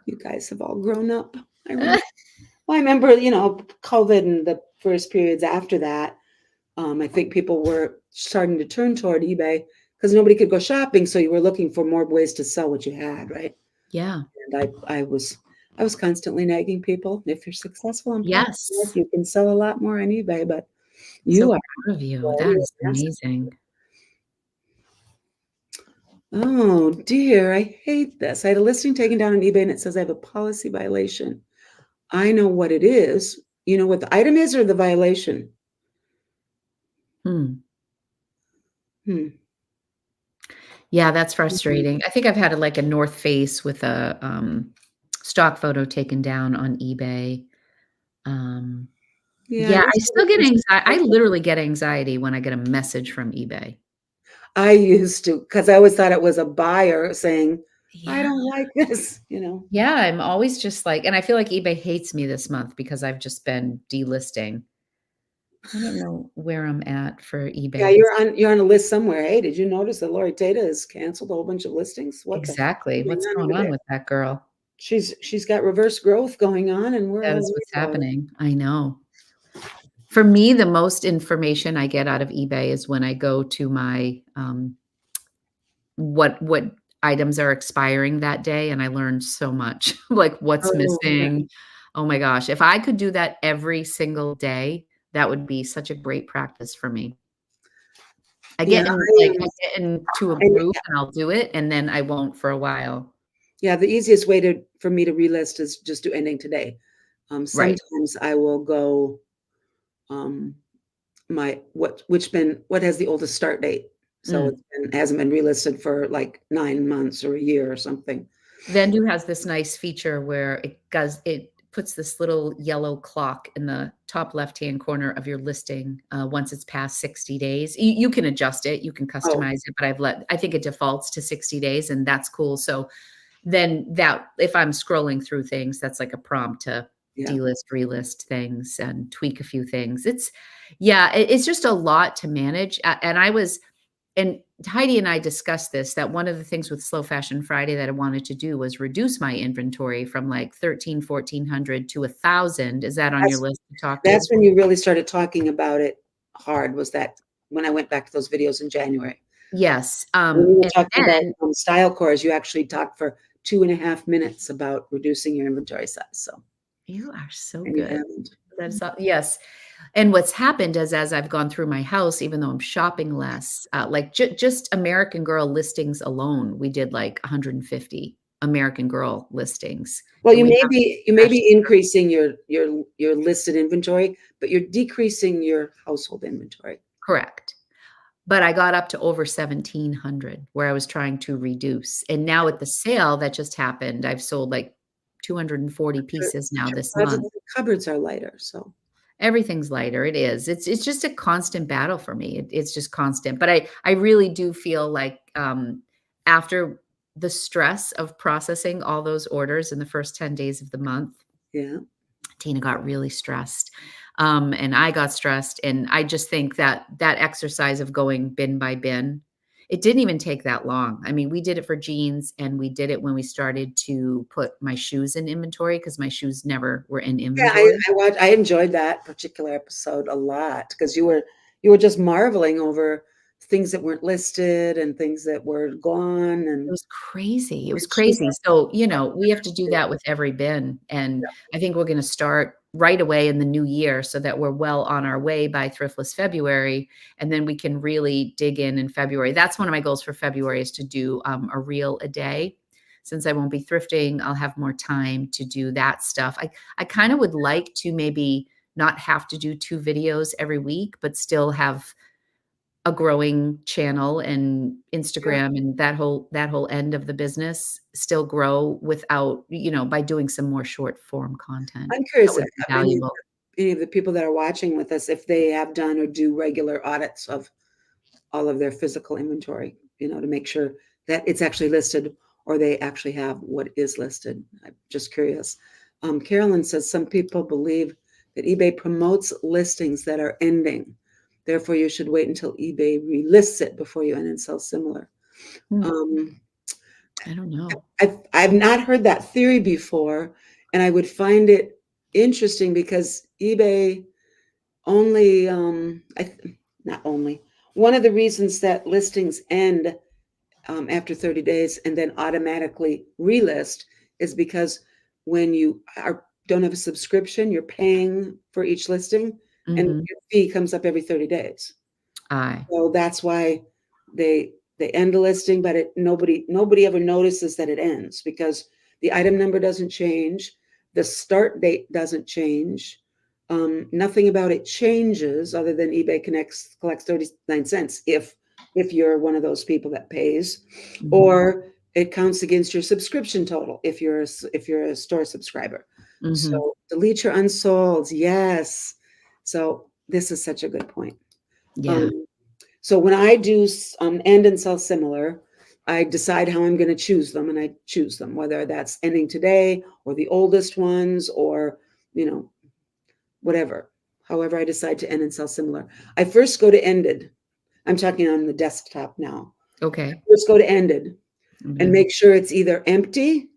You guys have all grown up. I remember, COVID and the first periods after that. I think people were starting to turn toward eBay because nobody could go shopping, so you were looking for more ways to sell what you had, right? Yeah. And I was constantly nagging people, if you're successful and profitable, Yes. you can sell a lot more on eBay, but So you are. proud of you. Well, That you're is massive. amazing. Oh dear, I hate this. I had a listing taken down on eBay and it says I have a policy violation. I know what it is. You know what the item is or the violation? Hmm. Hmm. Yeah, that's Mhm. frustrating. I think I've had, like, a North Face with a, stock photo taken down on eBay. Um, Yeah, I yeah, I wish still get everything I was. literally get anxiety when I get a message from eBay. I used to, because I always thought it was a buyer saying, I Yeah. don't like this. Yeah, I'm always just like and I feel like eBay hates me this month because I've just been delisting. I don't know where I'm at for Yeah, eBay this you're on a list somewhere. Hey, did you notice that Lori Tata has canceled a whole bunch of listings? What the heck exactly. is going What's on going over on there? with that girl? She's got reverse growth going on, and we're That all is worried what's about it. happening. I know. For me, the most information I get out of eBay is when I go to my, what items are expiring that day, and I learned so much, like what's Oh, yeah. missing. Oh my gosh, if I could do that every single day, that would be such a great practice for me. Yeah, I get into a and groove and I'll do it, and then I won't for a while. yeah, the easiest way for me to relist is just do ending today. Right. Sometimes I will go, um, what has the oldest start date? So Mm. hasn't been relisted for like 9 months or a year or something. Vendu has this nice feature where it puts this little yellow clock in the top left-hand corner of your listing once it's past 60 days. You can adjust it, you can Oh, customize it, but I think it defaults to 60 days, and that's cool. So then that if I'm scrolling through things, that's like a prompt to yeah. delist, relist things and tweak a few things. It's just a lot to manage. And and Heidi and I discussed this, that one of the things with Slow Fashion Friday that I wanted to do was reduce my inventory from like 1,400 to 1,000. Is that on your That's list to talk to? that's when you really started talking about it hard, was that when I went back to those videos in January. Yes. When you were And talking about, then style cores, you actually talked for 2.5 minutes about reducing your inventory size, so you are so and you good. haven't. That's yes. And what's happened is as I've gone through my house, even though I'm shopping less, like just American Girl listings alone, we did like 150 American Girl listings, Well, and we have you may fashion. be increasing your listed inventory, but you're decreasing your household inventory. Correct. But I got up to over 1,700 where I was trying to reduce. And now with the sale that just happened, I've sold like 240 Your pieces now your this closets month. and cupboards are lighter, so Everything's lighter. It is. It's just a constant battle for me. It's just constant. But I really do feel like after the stress of processing all those orders in the first 10 days of the month, yeah. Tina got really stressed. And I got stressed. And I just think that that exercise of going bin by bin, it didn't even take that long. I mean, we did it for jeans and we did it when we started to put my shoes in inventory because my shoes never were in Yeah, inventory. I enjoyed that particular episode a lot because you were just marveling over things that weren't listed and things that were gone It and was crazy. It was it's just crazy. So, we have to do that with every bin, and I think we're gonna start right away in the new year so that we're well on our way by Thriftless February, and then we can really dig in February. That's one of my goals for February is to do, a reel a day. Since I won't be thrifting, I'll have more time to do that stuff. I kinda would like to maybe not have to do 2 videos every week, but still have a growing channel and yeah. Instagram and that whole end of the business still grow without, by doing some more short form content. I'm That curious if would be valuable. any of the people that are watching with us, if they have done or do regular audits of all of their physical inventory, to make sure that it's actually listed or they actually have what is listed. I'm just curious. Carolyn says some people believe that eBay promotes listings that are ending. Therefore, you should wait until eBay relists it before you end and sell similar. Hmm, Um, I don't know. I've not heard that theory before, and I would find it interesting because eBay only, not only, one of the reasons that listings end after 30 days and then automatically relist is because when you don't have a subscription, you're paying for each listing, and Mhm. your fee comes up every 30 days. Aye. So that's why they end a listing, but nobody ever notices that it ends because the item number doesn't change, the start date doesn't change, nothing about it changes other than eBay collects 39 cents if you're one of those people that pays, Mhm. or it counts against your subscription total if you're a store subscriber. Mhm. So delete your unsolds, yes. So this is such a good point. Yeah. Um, so when I do end and sell similar, I decide how I'm going to choose them, and I choose them, whether that's ending today or the oldest ones or, you know, whatever. However, I decide to end and sell similar. I first go to ended. I'm talking on the desktop now. Okay. First go to ended I'm and gonna make sure it's either empty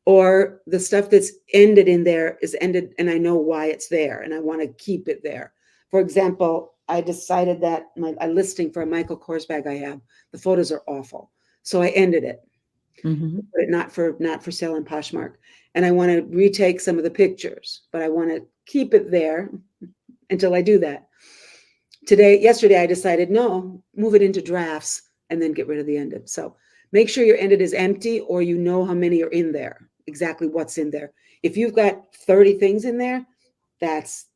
or the stuff that's ended in there is ended and I know why it's there and I want to keep it there. For example, I decided that a listing for a Michael Kors bag I have, the photos are awful. So I ended it, Mhm. put it not for sale on Poshmark. And I want to retake some of the pictures, but I want to keep it there until I do that. Yesterday, I decided, no, move it into drafts and then get rid of the ended. So make sure your ended is empty or you know how many are in there, exactly what's in there. If you've got 30 things in there, that's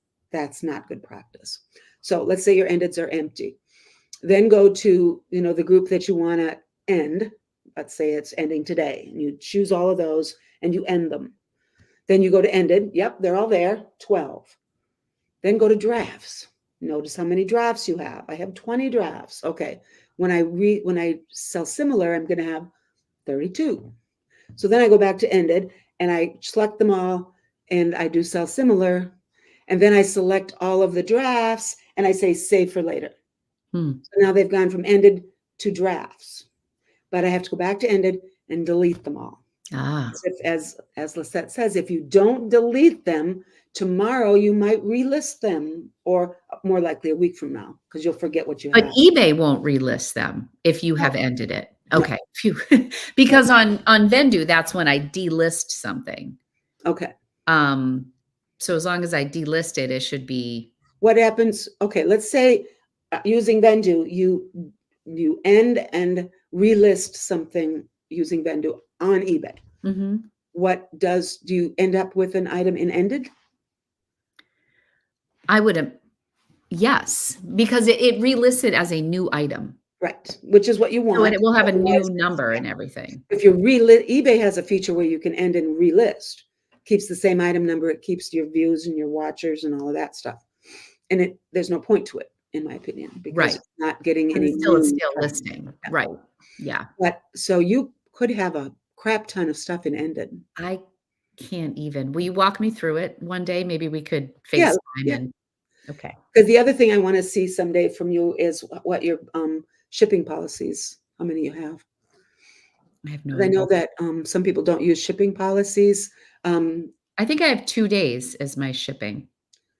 not good practice. So let's say your endeds are empty. Then go to, the group that you want to end. Let's say it's ending today. And you choose all of those and you end them. Then you go to ended. Yep, they're all there, 12. Then go to drafts. Notice how many drafts you have. I have 20 drafts. Okay. When I sell similar, I'm going to have 32. So then I go back to ended and I select them all and I do sell similar. And then I select all of the drafts and I say save for later. Hmm. So now they've gone from ended to drafts, but I have to go back to ended and delete them all. Ah, As Lisette says, if you don't delete them, tomorrow you might relist them, or more likely a week from now, because you'll forget what you but have. eBay won't relist them if you No. have ended it. No. Okay. Phew. Because on Vendu, that's when I delist something. Okay. So as long as I delist it, it should be. What happens? Okay, let's say using Vendu, you end and relist something using Vendu on eBay. Mhm. Do you end up with an item in ended? I would have, yes, because it relisted as a new item. Right, which is what you So want. it will have a new Otherwise, number and everything. if you relist, eBay has a feature where you can end and relist. Keeps the same item number. It keeps your views and your watchers and all of that stuff. And there's no point to it, in my opinion, because Right. it's not getting And any it's new. still listing. Right. Yeah. But so you could have a crap ton of stuff in ended. I can't even. Will you walk me through it one day? Maybe we could Yeah, FaceTime yeah. and okay. Because the other thing I want to see someday from you is what your shipping policies, how many you have. I have no 'Cause I know idea. that some people don't use shipping policies. Um, I think I have 2 days as my shipping.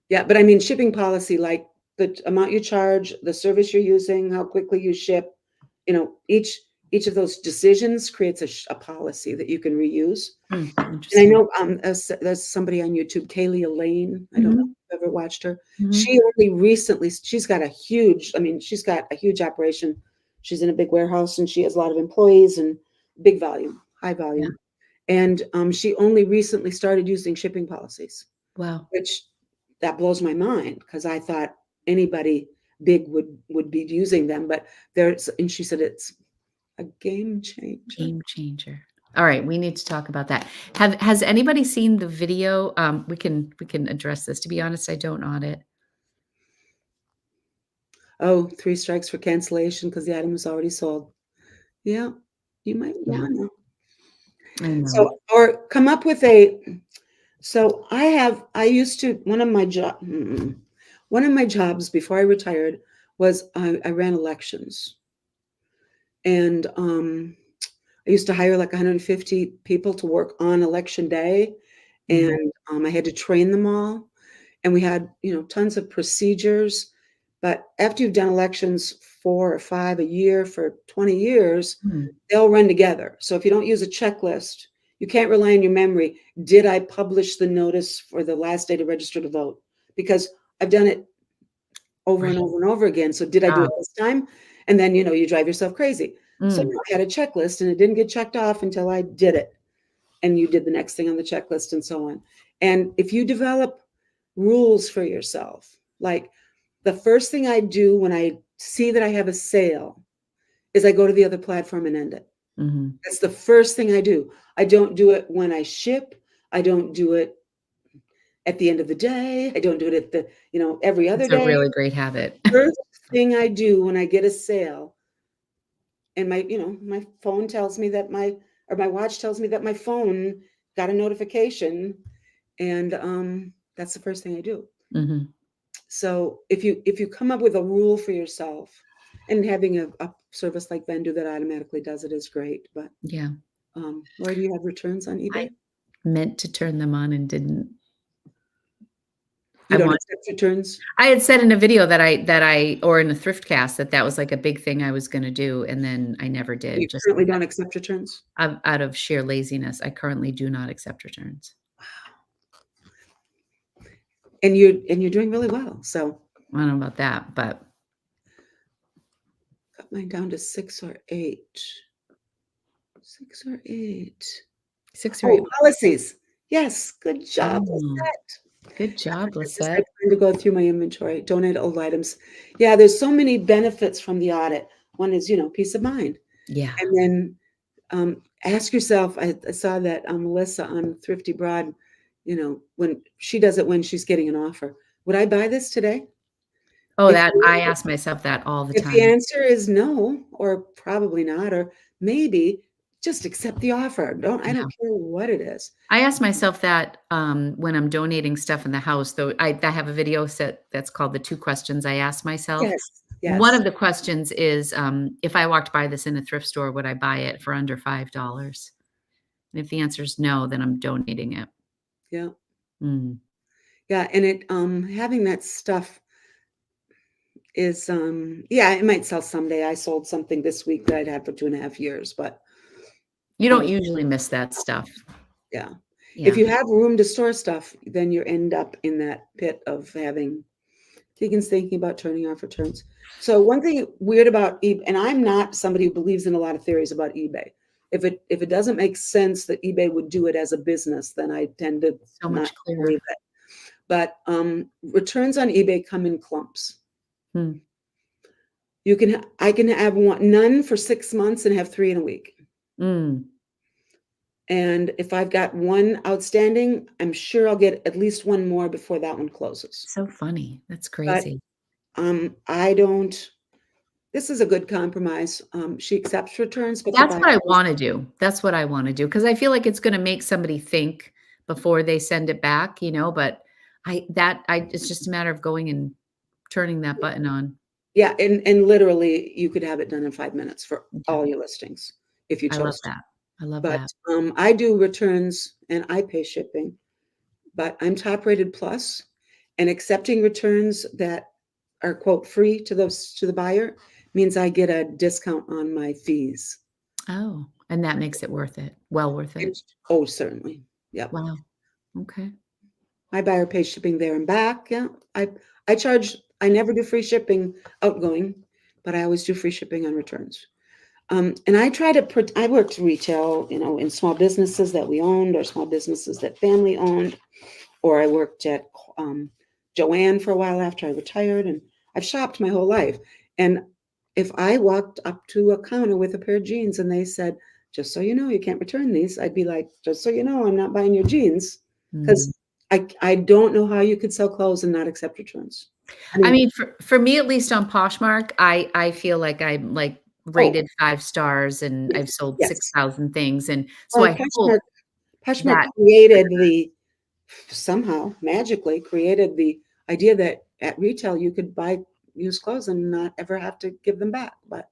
Yeah, but I mean shipping policy, like the amount you charge, the service you're using, how quickly you ship, each of those decisions creates a policy that you can reuse. And I Interesting. know there's somebody on YouTube, Kaylee Elaine. I don't know Mhm. if you've ever watched her. Mhm. She only recently, she's got she's got a huge operation. She's in a big warehouse and she has a lot of employees and big volume, high Yeah. volume. And she only recently started using shipping policies, Wow. which that blows my mind because I thought anybody big would be using them, but and she said it's a game changer. Game changer. All right, we need to talk about that. Has anybody seen the video? We can address this. To be honest, I don't audit. Oh, 3 strikes for cancellation because the item is already sold. Yeah, you might Yeah, wanna. I know. So, or come up with a. So I used to one of my jobs before I retired was I ran elections, and I used to hire like 150 people to work on election day, Mhm. and I had to train them all, and we had tons of procedures. But after you've done elections 4 or 5 a year for 20 years, Hmm. they'll run together. So if you don't use a checklist, you can't rely on your memory. Did I publish the notice for the last day to register to vote? Because I've done it over and Right. over and over again. So did I do Ah, it this time? And then you drive yourself crazy. So mm, I had a checklist and it didn't get checked off until I did it. And you did the next thing on the checklist and so on. And if you develop rules for yourself, like the first thing I do when I see that I have a sale is I go to the other platform and end it. mhm. That's the first thing I do. I don't do it when I ship. I don't do it at the end of the day. I don't do it at every other It's a day. really great habit. First thing I do when I get a sale and my phone tells me that my watch tells me that my phone got a notification, and that's the first thing I do. Mhm. So if you come up with a rule for yourself, and having a service like Vendu that automatically does it is great. But Yeah. where do you have returns on I eBay? meant to turn them on and didn't. You I don't want accept returns? I had said in a video that I or in a thrift cast that was like a big thing I was gonna do, and then I never You did, just currently don't accept returns? out of sheer laziness. I currently do not accept returns. And you're doing really well. So I don't know about that, but got mine down to 6 or 8. 6 or 8. 6 or 8. Oh, policies. Yes, good job, Oh, Lisette. good job, This is like Lisette. trying to go through my inventory, donate old items. Yeah, there's so many benefits from the audit. One is, peace of mind. Yeah. And then ask yourself, I saw that Melissa on Thrifty Broad, when she does it when she's getting an offer. Would I buy this today? Oh, If that I the ask myself that all the if the time. answer is no, or probably not, or maybe, just accept the offer. I Yeah. don't care what it is. I ask myself that, when I'm donating stuff in the house, though I have a video set that's called "The 2 Questions I Ask Myself." Yes, One yes, of the questions is, if I walked by this in a thrift store, would I buy it for under $5? And if the answer is no, then I'm donating it. yeah, Mm. yeah, and having that stuff is, yeah, it might sell someday. I sold something this week that I'd had for 2.5 years, but, You don't um, usually miss that stuff. yeah. If Yeah. you have room to store stuff, then you end up in that pit of having Keegan's thinking about turning off returns. So one thing weird about eBay, and I'm not somebody who believes in a lot of theories about eBay. If it doesn't make sense that eBay would do it as a business, then I tend to So not much clearer. believe it. But returns on eBay come in clumps. Hmm. I can have none for 6 months and have 3 in a week. Mm. And if I've got one outstanding, I'm sure I'll get at least one more before that one closes. So funny. That's But crazy. I don't. This is a good compromise. She accepts returns, but the That's buyer what I pays. wanna do. That's what I wanna do because I feel like it's gonna make somebody think before they send it back, but it's just a matter of going and turning that button on. Yeah, and literally, you could have it done in 5 minutes for Yeah, all your listings if you I love chose to. that. I love But, that. I do returns and I pay shipping, but I'm top rated plus, and accepting returns that are, quote, "free" to the buyer means I get a discount on my fees. Oh, and that makes it worth it. Well worth it. And oh, certainly. Yep. Wow. Okay. My buyer pays shipping there and back, yeah. I never do free shipping outgoing, but I always do free shipping on returns. And I worked retail, in small businesses that we owned or small businesses that family owned, or I worked at Joanne for a while after I retired, and I've shopped my whole life. And if I walked up to a counter with a pair of jeans and they said, "Just so you know, you can't return these," I'd be like, "Just so you know, I'm not buying your jeans," Mm. because I don't know how you could sell clothes and not accept returns. I I mean, mean, for me, at least on Poshmark, I feel like I'm, like, oh, rated 5 stars and I've yes, sold yes. 6,000 things, and so Well, I hope Poshmark that created somehow magically created the idea that at retail you could buy used clothes and not ever have to give them back. But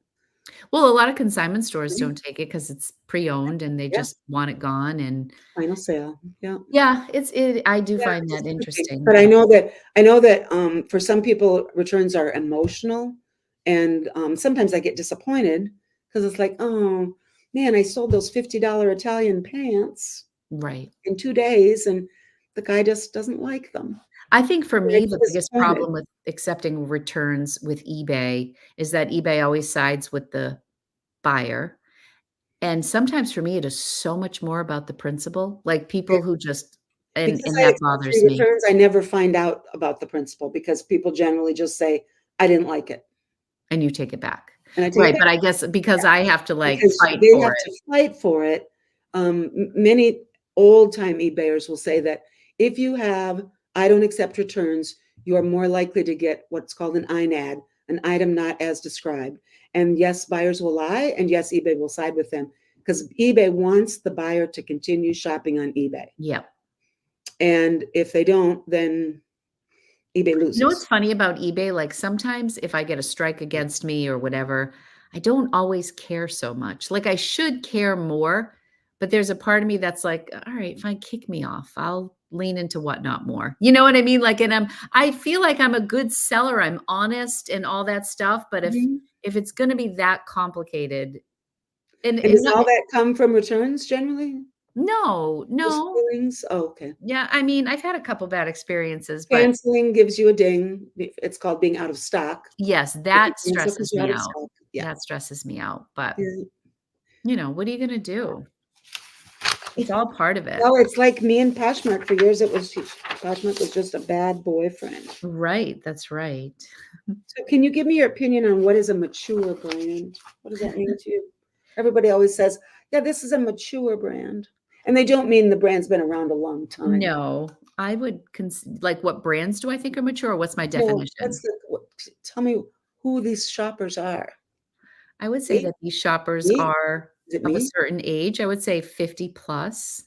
well, a lot of consignment stores mm, don't take it because it's pre-owned and they yeah, just want it gone, and final sale. Yeah. yeah, I do Yeah, find it's that tricky. interesting, But but I know that for some people returns are emotional, and sometimes I get disappointed because it's like, oh man, I sold those $50 Italian pants right. in 2 days, and the guy just doesn't like them. I think for And I me, get the biggest disappointed. problem with accepting returns with eBay is that eBay always sides with the buyer, and sometimes for me, it is so much more about the principal, like, people who just Because and I that accept free bothers me, returns, I never find out about the principal because people generally just say, "I didn't like it," and you take it back. and I take it Right, back but I guess because I have to, like, because fight they for have it. to fight for it. Many old-time eBayers will say that if you have "I don't accept returns," you are more likely to get what's called an INAD, an item not as described. And yes, buyers will lie, and yes, eBay will side with them because eBay wants the buyer to continue shopping on eBay. Yep. And if they don't, then eBay You know what's loses. funny about eBay? Like, sometimes if I get a strike against me or whatever, I don't always care so much. Like, I should care more, but there's a part of me that's like, "All right, fine, kick me off. I'll lean into whatnot more." You know what I mean? Like, and I feel like I'm a good seller. I'm honest and all that stuff, but Mhm. if it's gonna be that complicated And and does not all that come from returns generally? no, Those no. feelings? Oh, okay. Yeah, I mean, I've had a couple bad experiences, but Canceling gives you a ding. It's called being out of stock. yes, If you that cancel because stresses 'cause you're me out of out. stock. Yeah. That stresses me out, but, Yeah. what are you gonna do? It's all part of it. Well, it's like me and Poshmark. For years, Poshmark was just a bad boyfriend. Right, that's right. So can you give me your opinion on what is a mature brand? What does that mean to you? Everybody always says, "Yeah, this is a mature brand." And they don't mean the brand's been around a long time. No, I would like, what brands do I think are mature, or what's my Well, definition? tell me who these shoppers are. I would say Me? that these shoppers Me? are Is it of a me? certain age. I would say 50 plus,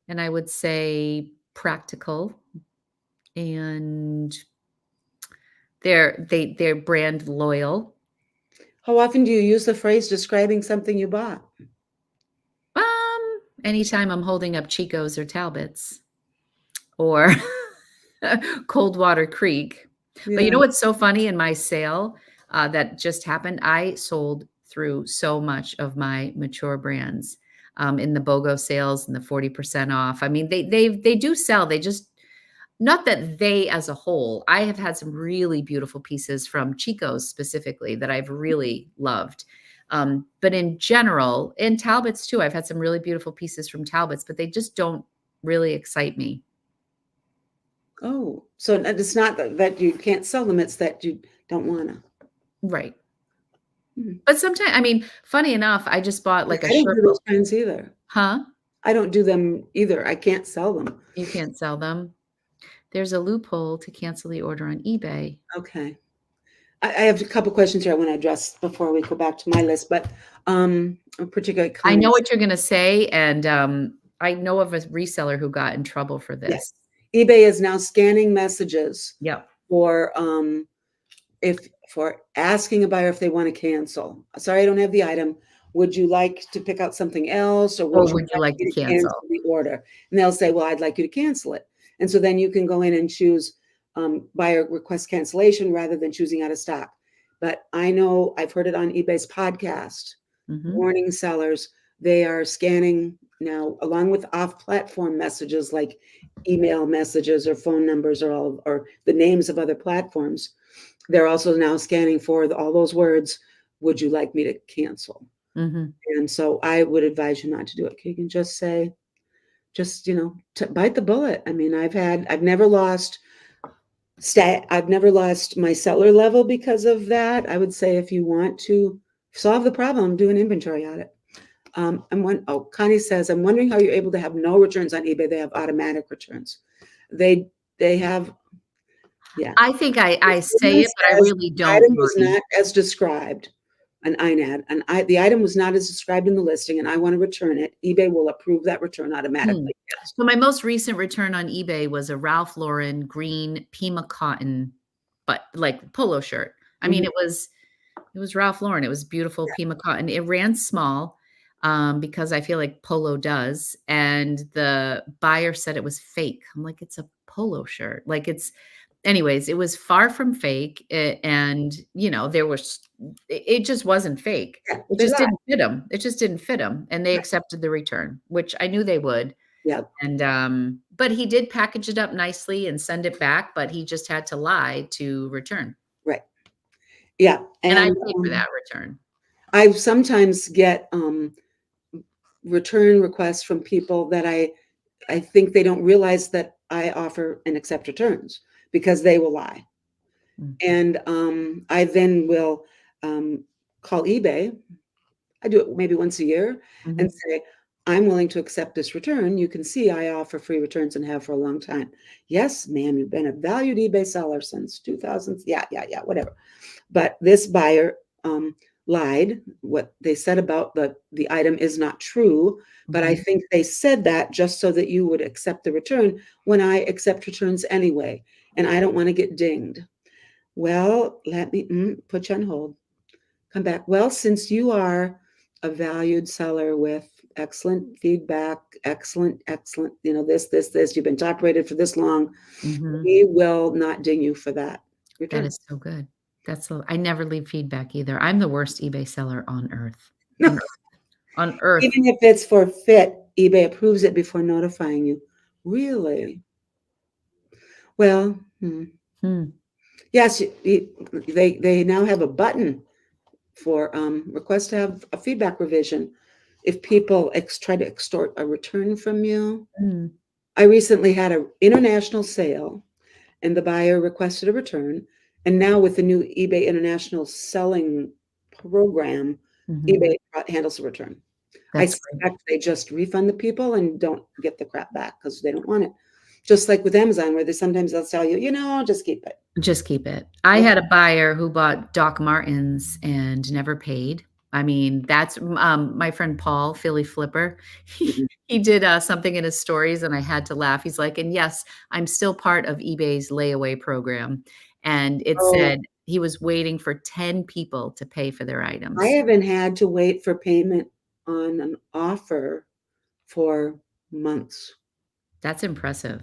and I would say practical, and they're brand loyal. How often do you use the phrase describing something you bought? Anytime I'm holding up Chico's or Talbot's or Coldwater Creek. But you Yeah. know what's so funny in my sale, that just happened? I sold through so much of my mature brands, in the BOGO sales and the 40% off. I mean, they do sell. They just not that they as a whole. I have had some really beautiful pieces from Chico's specifically that I've really loved. But in general, in Talbot's too, I've had some really beautiful pieces from Talbot's, but they just don't really excite me. Oh, so it's not that you can't sell them, it's that you don't wanna. Right. Hmm. But sometimes, I mean, funny enough, I just bought like a I don't do Sherpa. those kinds either. Huh? I don't do them either. I can't sell them. You can't sell them. There's a loophole to cancel the order on eBay. Okay. I have a couple questions here I want to address before we go back to my list, but particularly I know Connie's. what you're gonna say, and, I know of a reseller who got in trouble for Yes. this. eBay is now scanning messages Yep. for if for asking a buyer if they want to cancel. Sorry, I don't have the item. Would you like to pick out something else, or would Or you would you like like to me to cancel? cancel the order? And they'll say, "Well, I'd like you to cancel it." And so then you can go in and choose buyer request cancellation rather than choosing out of stock. But I know I've heard it on eBay's podcast, Mhm. warning sellers. They are scanning now, along with off-platform messages like email messages or phone numbers or the names of other platforms. They're also now scanning for all those words. Would you like me to cancel? Mhm. And so I would advise you not to do it. You can just say, just bite the bullet. I mean, I've never lost I've never lost my seller level because of that. I would say if you want to solve the problem, do an inventory audit. Connie says, I'm wondering how you're able to have no returns on eBay. They have automatic returns. They have, yeah. I think I say Someone it, but I says really the don't, item was Bonnie. not as described, an INAD, the item was not as described in the listing, and I want to return it. eBay will approve that return Hmm. automatically. Yes. So my most recent return on eBay was a Ralph Lauren green Pima cotton, but like polo shirt. I mean, Mhm. it was Ralph Lauren. It was beautiful Yeah, Pima cotton. It ran small, because I feel like polo does, and the buyer said it was fake. I'm like, it's a polo shirt. Like anyways, it was far from fake, and there was it just wasn't fake. yeah, It they just lie. didn't fit them. It just didn't fit them, and they Right. accepted the return, which I knew they would. Yeah, And, but he did package it up nicely and send it back, but he just had to lie to return. right. Yeah, And I and paid for that return. I sometimes get return requests from people that I think they don't realize that I offer and accept returns because they will lie. Mm. And I then will call eBay. I do it maybe once a year and Mhm. say, I'm willing to accept this return. You can see I offer free returns and have for a long time. Yes, ma'am, you've been a valued eBay seller since 2000. Yeah, yeah, yeah, whatever. But this buyer lied. What they said about the item is not true. But I Mhm. think they said that just so that you would accept the return when I accept returns anyway. And I don't want to get dinged. Well, let me put you on hold. Come back. Well, since you are a valued seller with excellent feedback, excellent, this, you've been top rated for this long, Mhm. we will not ding you for that That return. is so good. I never leave feedback either. I'm the worst eBay seller on earth. No, On earth. On earth. even if it's for fit, eBay approves it before notifying you. Really? Well, Hmm. yes, they now have a button for request to have a feedback revision. If people try to extort a return from you, Mm. I recently had an international sale and the buyer requested a return. And now with the new eBay International Selling Program, Mhm. eBay handles the return. I That's great. suspect they just refund the people and don't get the crap back because they don't want it. Just like with Amazon, where sometimes they'll tell you, just keep it. Just keep it. I Yep. had a buyer who bought Doc Martens and never paid. I mean, that's my friend Paul, Philly Flipper. Mhm. He did something in his stories, and I had to laugh. He's like, and yes, I'm still part of eBay's layaway program. And it Oh, said he was waiting for 10 people to pay for their I items. haven't had to wait for payment on an offer for months. That's impressive.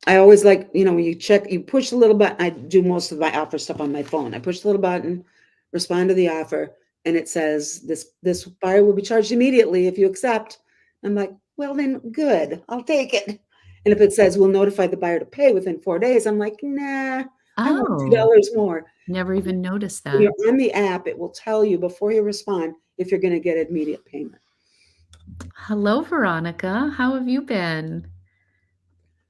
I always like, when you push the little button. I do most of my offer stuff on my phone. I push the little button, respond to the offer, and it says this buyer will be charged immediately if you accept. I'm like, well then good, I'll take it. And if it says we'll notify the buyer to pay within 4 days, I'm like, nah, I want Oh, $2 more. never even noticed When that. you're on the app, it will tell you before you respond if you're going to get immediate payment. Hello, Veronica. How have you been?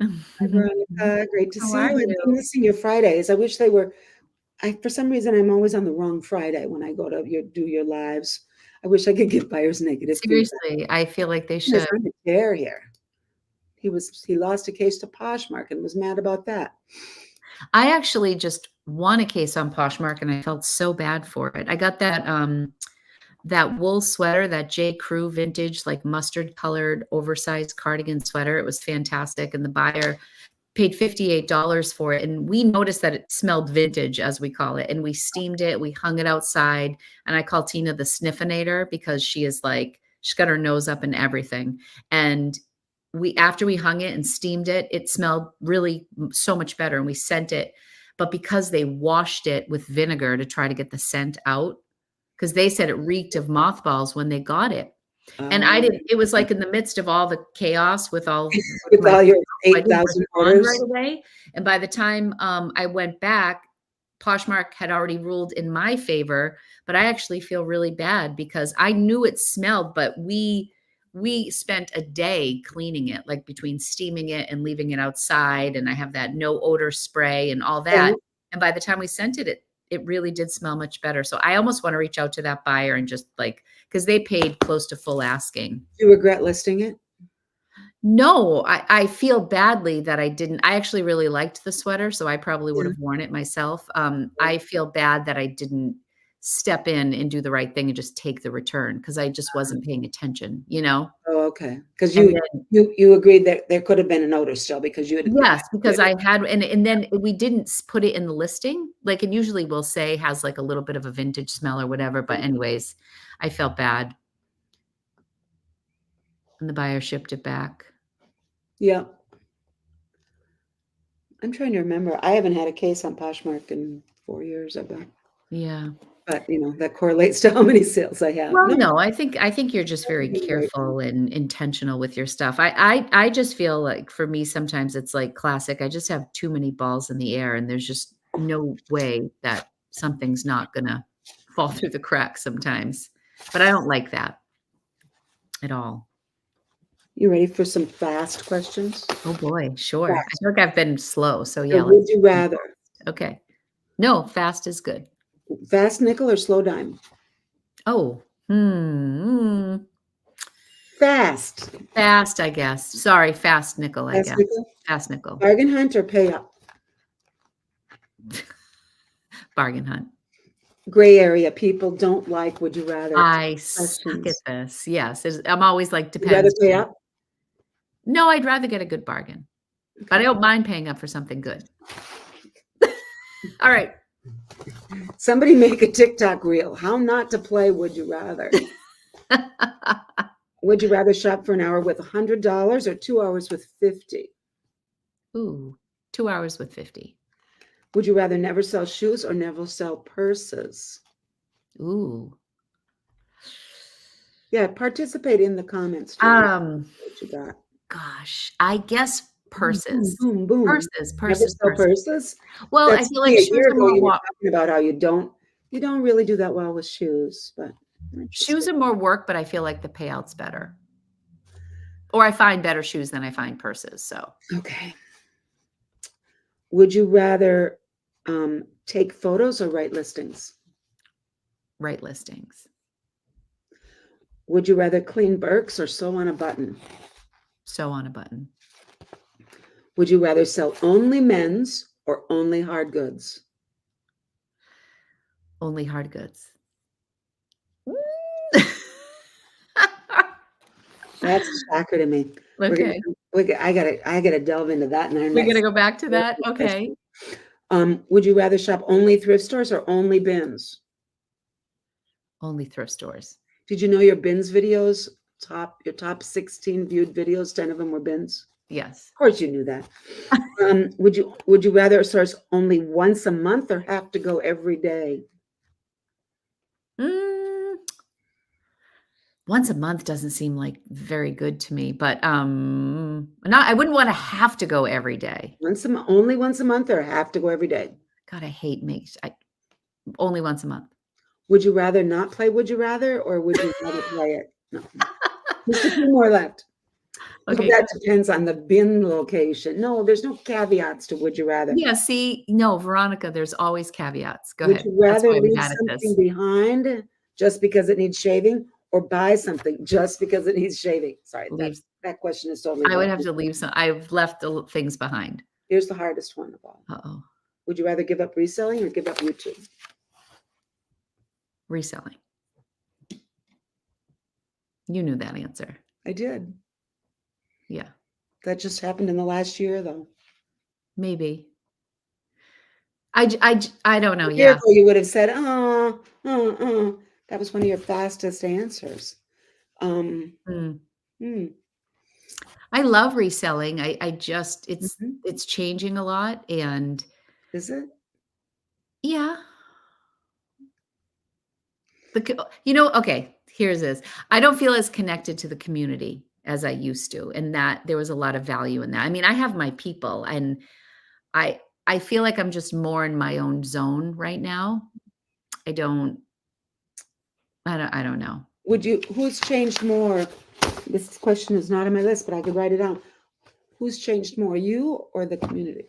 Hi, Veronica. Great to How see are you. I've you? been missing your Fridays. I wish they were. For some reason, I'm always on the wrong Friday when I go to do your lives. I wish I could give buyers negative feedback. Seriously, I feel like they He's should. on the chair here. He lost a case to Poshmark and was mad about that. I actually just won a case on Poshmark, and I felt so bad for it. I got that wool sweater, that J. Crew vintage, like mustard colored, oversized cardigan sweater. It was fantastic, and the buyer paid $58 for it, and we noticed that it smelled vintage, as we call it, and we steamed it, we hung it outside, and I call Tina the sniffinator because she is like, she's got her nose up in everything, and after we hung it and steamed it, it smelled really so much better, and we sent it, but because they washed it with vinegar to try to get the scent out, because they said it reeked of mothballs when they got it, and I Um, didn't, it was like in the midst of all the chaos with all with my, all your I didn't 8,000 respond right orders. away, and by the time, I went back, Poshmark had already ruled in my favor, but I actually feel really bad because I knew it smelled, but we spent a day cleaning it, like between steaming it and leaving it outside, and I have that no odor spray and all Yeah. that, and by the time we sent it, it really did smell much better, so I almost wanna reach out to that buyer and just, like, because they paid close to full asking. Do you regret listing it? No, I feel badly that I didn't. I actually really liked the sweater, so I probably would Yeah. have worn it myself. I feel bad that I didn't step in and do the right thing and just take the return because I just wasn't paying attention, you know? Oh, okay. Because And you then you you agreed that there could have been an odor still because you had yes, because I had, and then we didn't put it in the listing. Like it usually will say has like a little bit of a vintage smell or whatever. But anyways, I felt bad and the buyer shipped it back. Yeah. I'm trying to remember. I haven't had a case on Poshmark in 4 years, I bet. Yeah. But, that correlates to how many sales I have. Well, No, no, I think you're just very you're doing great. careful and intentional with your stuff. I just feel like for me sometimes it's like classic. I just have too many balls in the air and there's just no way that something's not gonna fall through the cracks sometimes. But I don't like that at all. You ready for some fast questions? Oh boy, sure. I Fast. feel like I've been slow. So So yeah, would let's you rather okay. No, fast is good. fast nickel or slow dime? Oh, Fast. fast, I guess. Sorry, fast nickel, I Fast guess. nickel? Fast nickel. Bargain hunt or pay up? Bargain hunt. Gray area people don't like would you rather I suck at questions. this. Yes, I'm always like, Would you rather "Depends." pay up? No, I'd rather get a good bargain, but I Okay. don't mind paying up for something good. All right. Somebody make a TikTok reel. How not to play would you rather? Would you rather shop for an hour with $100 or 2 hours with 50? Ooh, 2 hours with 50. Would you rather never sell shoes or never sell purses? Ooh. Yeah, participate in the comments too. Um, What you got? gosh, I guess Boom, boom, purses. boom, boom. Purses, Never purses, sell purses. purses? Well, I That's feel funny. like A shoes year are ago, more you were talking about how you don't really do that well with shoes, but shoes interesting. are more work, but I feel like the payout's better. Or I find better shoes than I find purses, so Okay. Would you rather take photos or write listings? right listings. Would you rather clean Birks or sew on a button? Sew on a button. Would you rather sell only men's or only hard goods? Only hard goods. That's a shocker to me. Okay. I gotta delve into that in our We're gonna next go back to that? Okay. question. Would you rather shop only thrift stores or only bins? Only thrift stores. Did you know your bins videos, your top 16 viewed videos, 10 of them were bins? Yes. Of course you knew that. Would you rather source only once a month or have to go every day? Mm, once a month doesn't seem like very good to me, but, not I wouldn't wanna have to go every day. Only once a month or have to go every day? God, I hate only once a month. Would you rather not play Would You Rather or would you rather play it? No. Just a few more left. Well, Okay, that depends on the bin location. No, there's no caveats to Would You Rather. yeah, see, no, Veronica, there's always caveats. Go Would ahead. you That's rather why I'm leave bad at something this. behind just because it needs shaving or buy something just because it needs shaving? Sorry, Leave that question is totally I would wrong. have to leave I've left things behind. Here's the hardest one of all. Uh-oh. Would you rather give up reselling or give up YouTube? Reselling. You knew that answer. I did. Yeah, That just happened in the last year, though. maybe. I don't know, A year yeah. ago, you would have said, That was one of your fastest answers. Um, Mm. hmm, I love reselling. I just mhm. it's changing a lot, and Is it? yeah. Okay, here's this. I don't feel as connected to the community as I used to, and that there was a lot of value in that. I mean, I have my people, and I I feel like I'm just more in my own zone right now. I don't I don't know. Who's changed more? This question is not on my list, but I could write it down. Who's changed more, you or the community?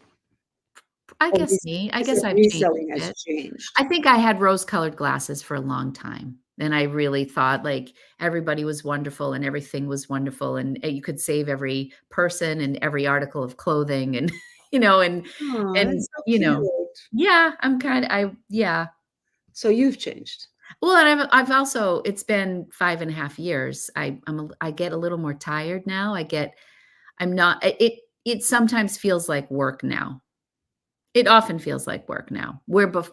I Oh, guess me. I you said guess I've changed reselling a has bit. changed. I think I had rose-colored glasses for a long time, and I really thought, like, everybody was wonderful and everything was wonderful, and, you could save every person and every article of clothing and, you know, Oh, and, that's so cute. yeah, I'm kinda yeah. So you've changed. Well, and I've also it's been 5.5 years. I get a little more tired now. I'm not it sometimes feels like work now. It often feels like work now.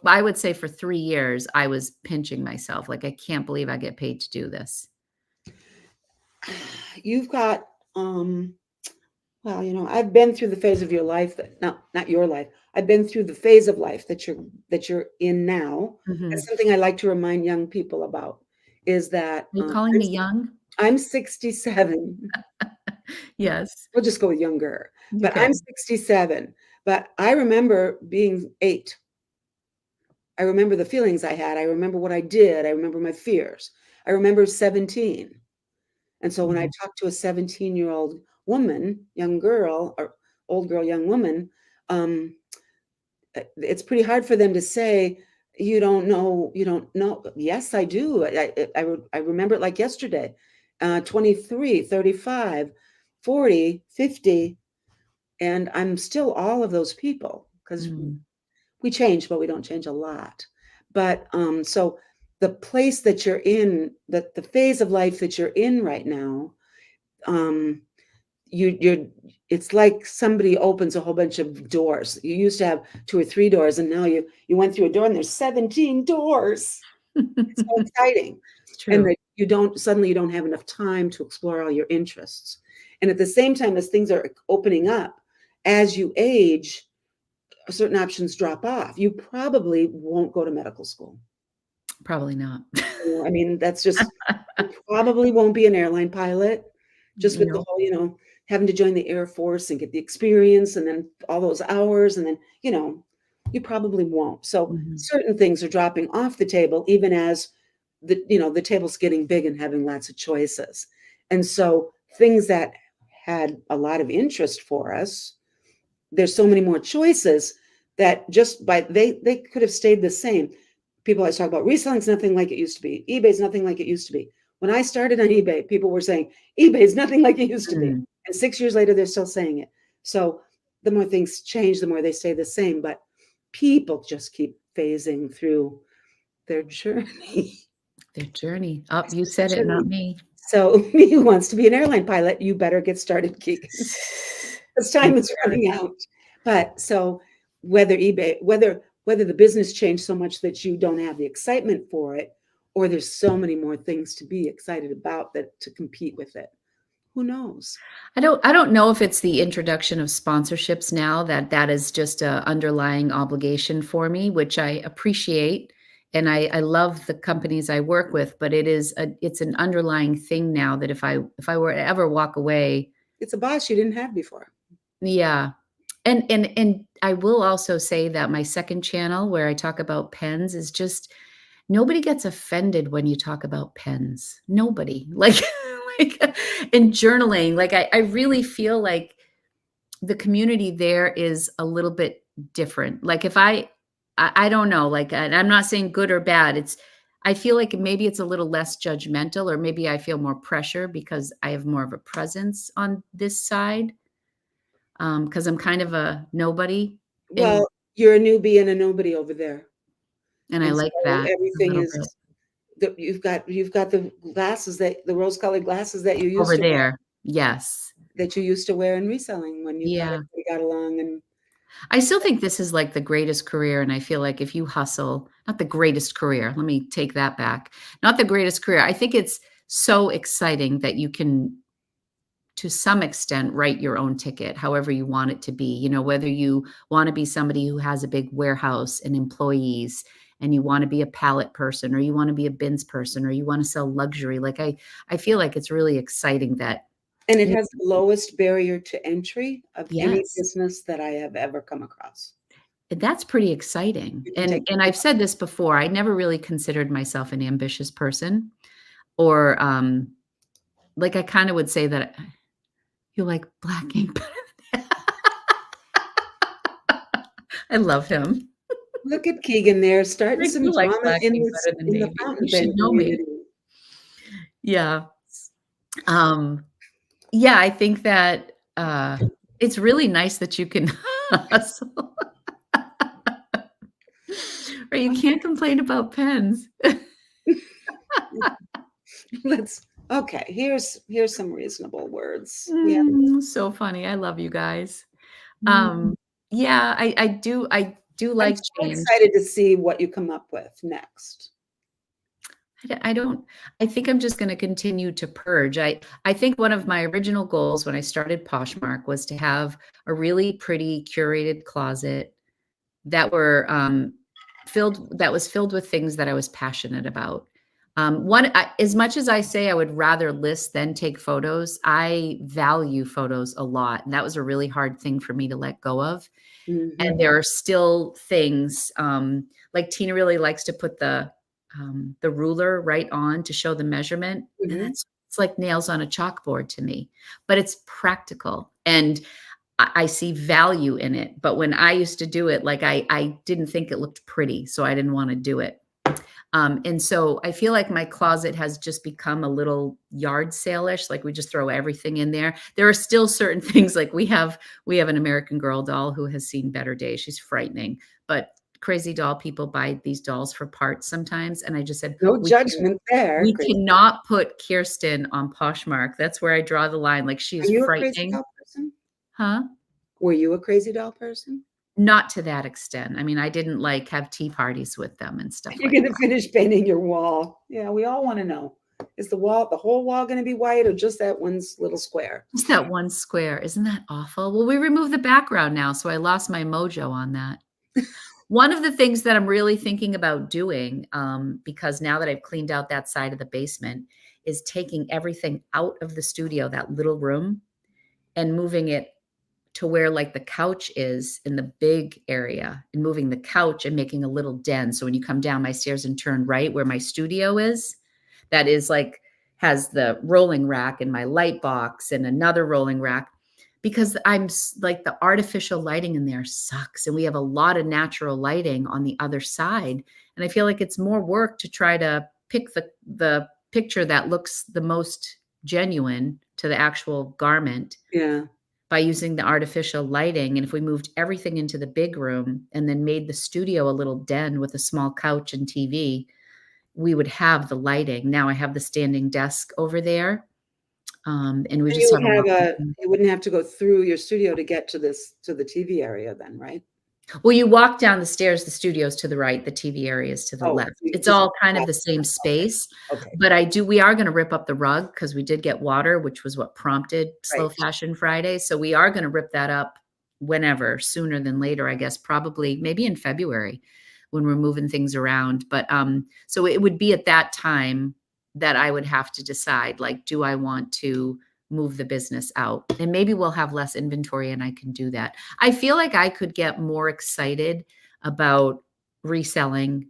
I would say for 3 years, I was pinching myself, like, "I can't believe I get paid to do this." You've got, well, I've been through the phase of your life not your life. I've been through the phase of life that you're in now. Mhm. That's something I like to remind young people about, is that, Are you calling me young? I'm 67. Yes. We'll just go with younger, but Okay. I'm 67, but I remember being 8. I remember the feelings I had. I remember what I did. I remember my fears. I remember 17. And so when I Mhm. talk to a 17-year-old woman, young girl, or old girl, young woman, um, it's pretty hard for them to say, you don't know. Yes, I do. I remember it like yesterday. 23, 35, 40, 50, and I'm still all of those people because Mm. we change, but we don't change a lot. But so the place that you're in, the phase of life that you're in right now, um, you're it's like somebody opens a whole bunch of doors. You used to have 2 or 3 doors, and now you went through a door and there's 17 doors. It's so exciting. It's And true. that you don't have enough time to explore all your interests. And at the same time as things are opening up, as you age, certain options drop off. You probably won't go to medical school. Probably not. I mean, that's just you probably won't be an airline pilot, just with the No. whole, having to join the Air Force and get the experience and then all those hours and then, you probably won't. So Mhm. certain things are dropping off the table, even as the table's getting big and having lots of choices. And so things that had a lot of interest for us, there's so many more choices that just by they could have stayed the same. People always talk about reselling's nothing like it used to be. eBay's nothing like it used to be. When I started on eBay, people were saying eBay is nothing like it used to be. Mm. And 6 years later, they're still saying it. So the more things change, the more they stay the same. But people just keep phasing through their journey. Their journey. Oh, you It's a said it, not journey. me. So who wants to be an airline pilot? You better get started, Keegan. Because time is running out. But so whether whether the business changed so much that you don't have the excitement for it, or there's so many more things to be excited about that to compete with it, who knows? I don't know if it's the introduction of sponsorships now that is just a underlying obligation for me, which I appreciate. And I love the companies I work with, but it's an underlying thing now that if I were to ever walk away, It's a boss you didn't have before. yeah. And I will also say that my second channel where I talk about pens is just nobody gets offended when you talk about pens. Nobody. Like like in journaling, like I really feel like the community there is a little bit different. Like if I don't know, like and I'm not saying good or bad. I feel like maybe it's a little less judgmental or maybe I feel more pressure because I have more of a presence on this side. Because I'm kind of a nobody in Well, you're a newbie and a nobody over there. and I And like so that a everything little is bit you've got the glasses the rose colored glasses that you used over to there. Yes. wear in reselling when you thought Yeah. everybody got along and I still think this is like the greatest career, and I feel like if you hustle not the greatest career, let me take that back. Not the greatest career. I think it's so exciting that you can, to some extent, write your own ticket however you want it to be. You know, whether you wanna be somebody who has a big warehouse and employees, and you wanna be a pallet person, or you wanna be a bins person, or you wanna sell luxury. Like, I feel like it's really exciting that it you has the lowest barrier to entry of any Yes. business that I have ever come across. That's pretty exciting, You can and take I've said this before, I never really considered myself an ambitious person or, like, I kinda would say that you like black ink better than I love him. Look at Keegan there, starting I some do like drama black ink better than in the navy. fountain You should pen know me. community. Yeah. Um, yeah, I think that, it's really nice that you can hustle. Or you can't complain about pens. Let's okay, here's some reasonable words. We have So funny. I love you guys. mm, Yeah, I do I'm like so change. excited to see what you come up with next. I don't I think I'm just gonna continue to purge. I think one of my original goals when I started Poshmark was to have a really pretty curated closet that was filled with things that I was passionate about. As much as I say I would rather list than take photos, I value photos a lot, and that was a really hard thing for me to let go of. Mhm, And there are still things, like Tina really likes to put the ruler right on to show the measurement, and mhm. it's like nails on a chalkboard to me, but it's practical, and I see value in it. But when I used to do it, like I didn't think it looked pretty, so I didn't wanna do it. And so I feel like my closet has just become a little yard sale-ish, like we just throw everything in there. There are still certain things like we have an American Girl doll who has seen better days. She's frightening, but crazy doll people buy these dolls for parts sometimes, and I just said, No judgment there, we crazy doll. cannot put Kirsten on Poshmark. That's where I draw the line, like, she Are is you a crazy frightening. doll person? Huh? Were you a crazy doll person? Not to that extent. I mean, I didn't, like, have tea parties with them and stuff You're like gonna finish painting your wall. Yeah, we all wanna know. Is the whole wall gonna be white or just that one little square? just that one square. Isn't that awful? Well, we removed the background now, so I lost my mojo on that. One of the things that I'm really thinking about doing, because now that I've cleaned out that side of the basement, is taking everything out of the studio, that little room, and moving it to where, like, the couch is in the big area, and moving the couch and making a little den. So when you come down my stairs and turn right where my studio is, that is, like, has the rolling rack and my light box and another rolling rack, because like, the artificial lighting in there sucks, and we have a lot of natural lighting on the other side, and I feel like it's more work to try to pick the picture that looks the most genuine to the actual garment Yeah. by using the artificial lighting. And if we moved everything into the big room and then made the studio a little den with a small couch and TV, we would have the lighting. Now I have the standing desk over there. And we And you just have would a have lot. you wouldn't have to go through your studio to get to the TV area then, right? Well, you walk down the stairs, the studio's to the right, the TV area is to the Oh, left. you It's just all kind of walk the same okay, space, okay, but we are gonna rip up the rug because we did get water, which was what prompted Slow right. Fashion Friday. So we are gonna rip that up whenever, sooner than later, I guess, probably maybe in February when we're moving things around. But so it would be at that time that I would have to decide, like, do I want to move the business out? And maybe we'll have less inventory and I can do that. I feel like I could get more excited about reselling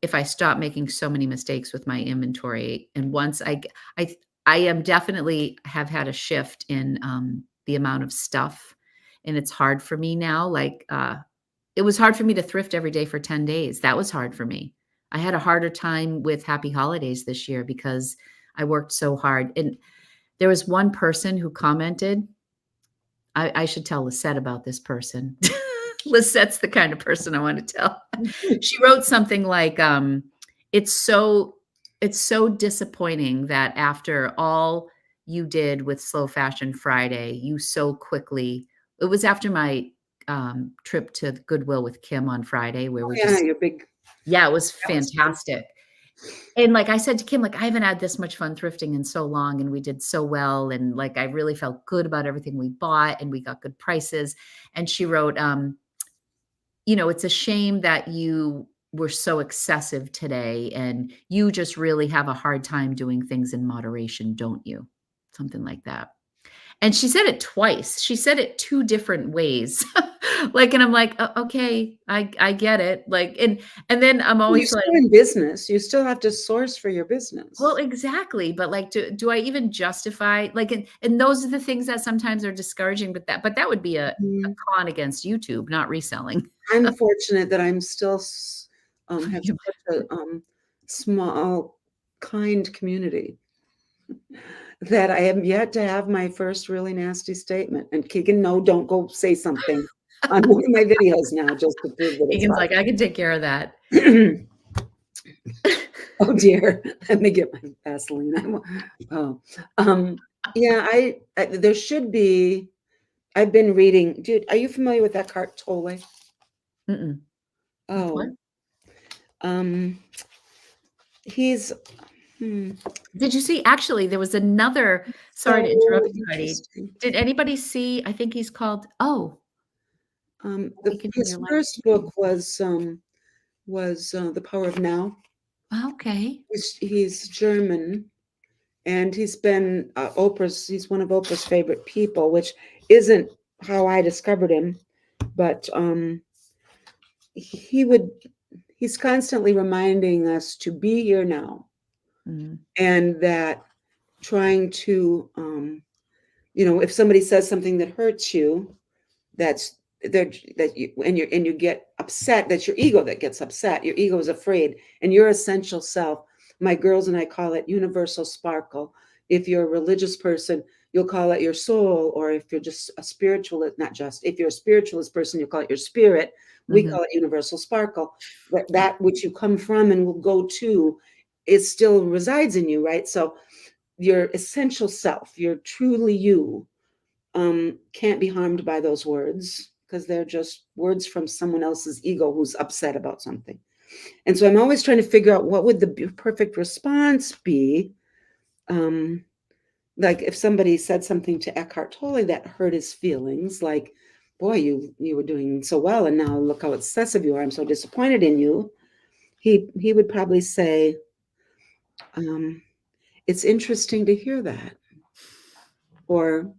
if I stop making so many mistakes with my inventory. And once I I am definitely have had a shift in the amount of stuff, and it's hard for me now. Like it was hard for me to thrift every day for 10 days. That was hard for me. I had a harder time with Happy Holidays this year because I worked so hard. And there was one person who commented. I should tell Lisette about this person. Lisette's the kind of person I want to tell. She wrote something like, "It's so it's so disappointing that after all you did with Slow Fashion Friday, you so quickly." It was after my trip to Goodwill with Kim on Friday, where Oh, we yeah, just your big yeah, it was that was fun. fantastic. And, like, I said to Kim, like, "I haven't had this much fun thrifting in so long, and we did so well, and, like, I really felt good about everything we bought, and we got good prices." And she wrote, "It's a shame that you were so excessive today, and you just really have a hard time doing things in moderation, don't you?" Something like that. And she said it twice. She said it 2 different ways. Like, and I'm like, Okay, I get it." Like, and then I'm Well, you're always like, still in business, you still have to source for your well, business. exactly, but, like, do I even justify like, and those are the things that sometimes are discouraging, but that would be a Mhm. con against YouTube, not reselling. I'm fortunate that I'm still have You such a, small, kind community that I am yet to have my first really nasty statement, and Keegan, no, don't go say something on one of my videos now just to prove that it's Egan's like, "I can take care of that." fine. Oh dear, let me get my Vaseline. Oh, yeah, there should be. I've been reading. Dude, are you familiar with Eckhart Tolle? Mm-mm. With what? Oh, um, he's hmm, Did you see actually, there was another sorry to so interrupt you, Heidi. interesting. Did anybody see I think he's called Awakening His Your Life first book was The Power of Now. Okay. He's German, and he's been Oprah's. He's one of Oprah's favorite people, which isn't how I discovered him, but he would. He's constantly reminding us to be here now, Mhm, and that trying to, if somebody says something that hurts you, that's that you and you get upset. That's your ego that gets upset. Your ego is afraid, and your essential self. My girls and I call it universal sparkle. If you're a religious person, you'll call it your soul, or if you're just a spiritualist, not just if you're a spiritualist person, you call it your spirit. We mhm, call it universal sparkle. That which you come from and will go to, is still resides in you, right? So your essential self, your truly you, can't be harmed by those words because they're just words from someone else's ego who's upset about something. And so I'm always trying to figure out what would the perfect response be. Um, like if somebody said something to Eckhart Tolle that hurt his feelings, like, "Boy, you were doing so well, and now look how excessive you are. I'm so disappointed in you." He would probably say, um, "It's interesting to hear that," or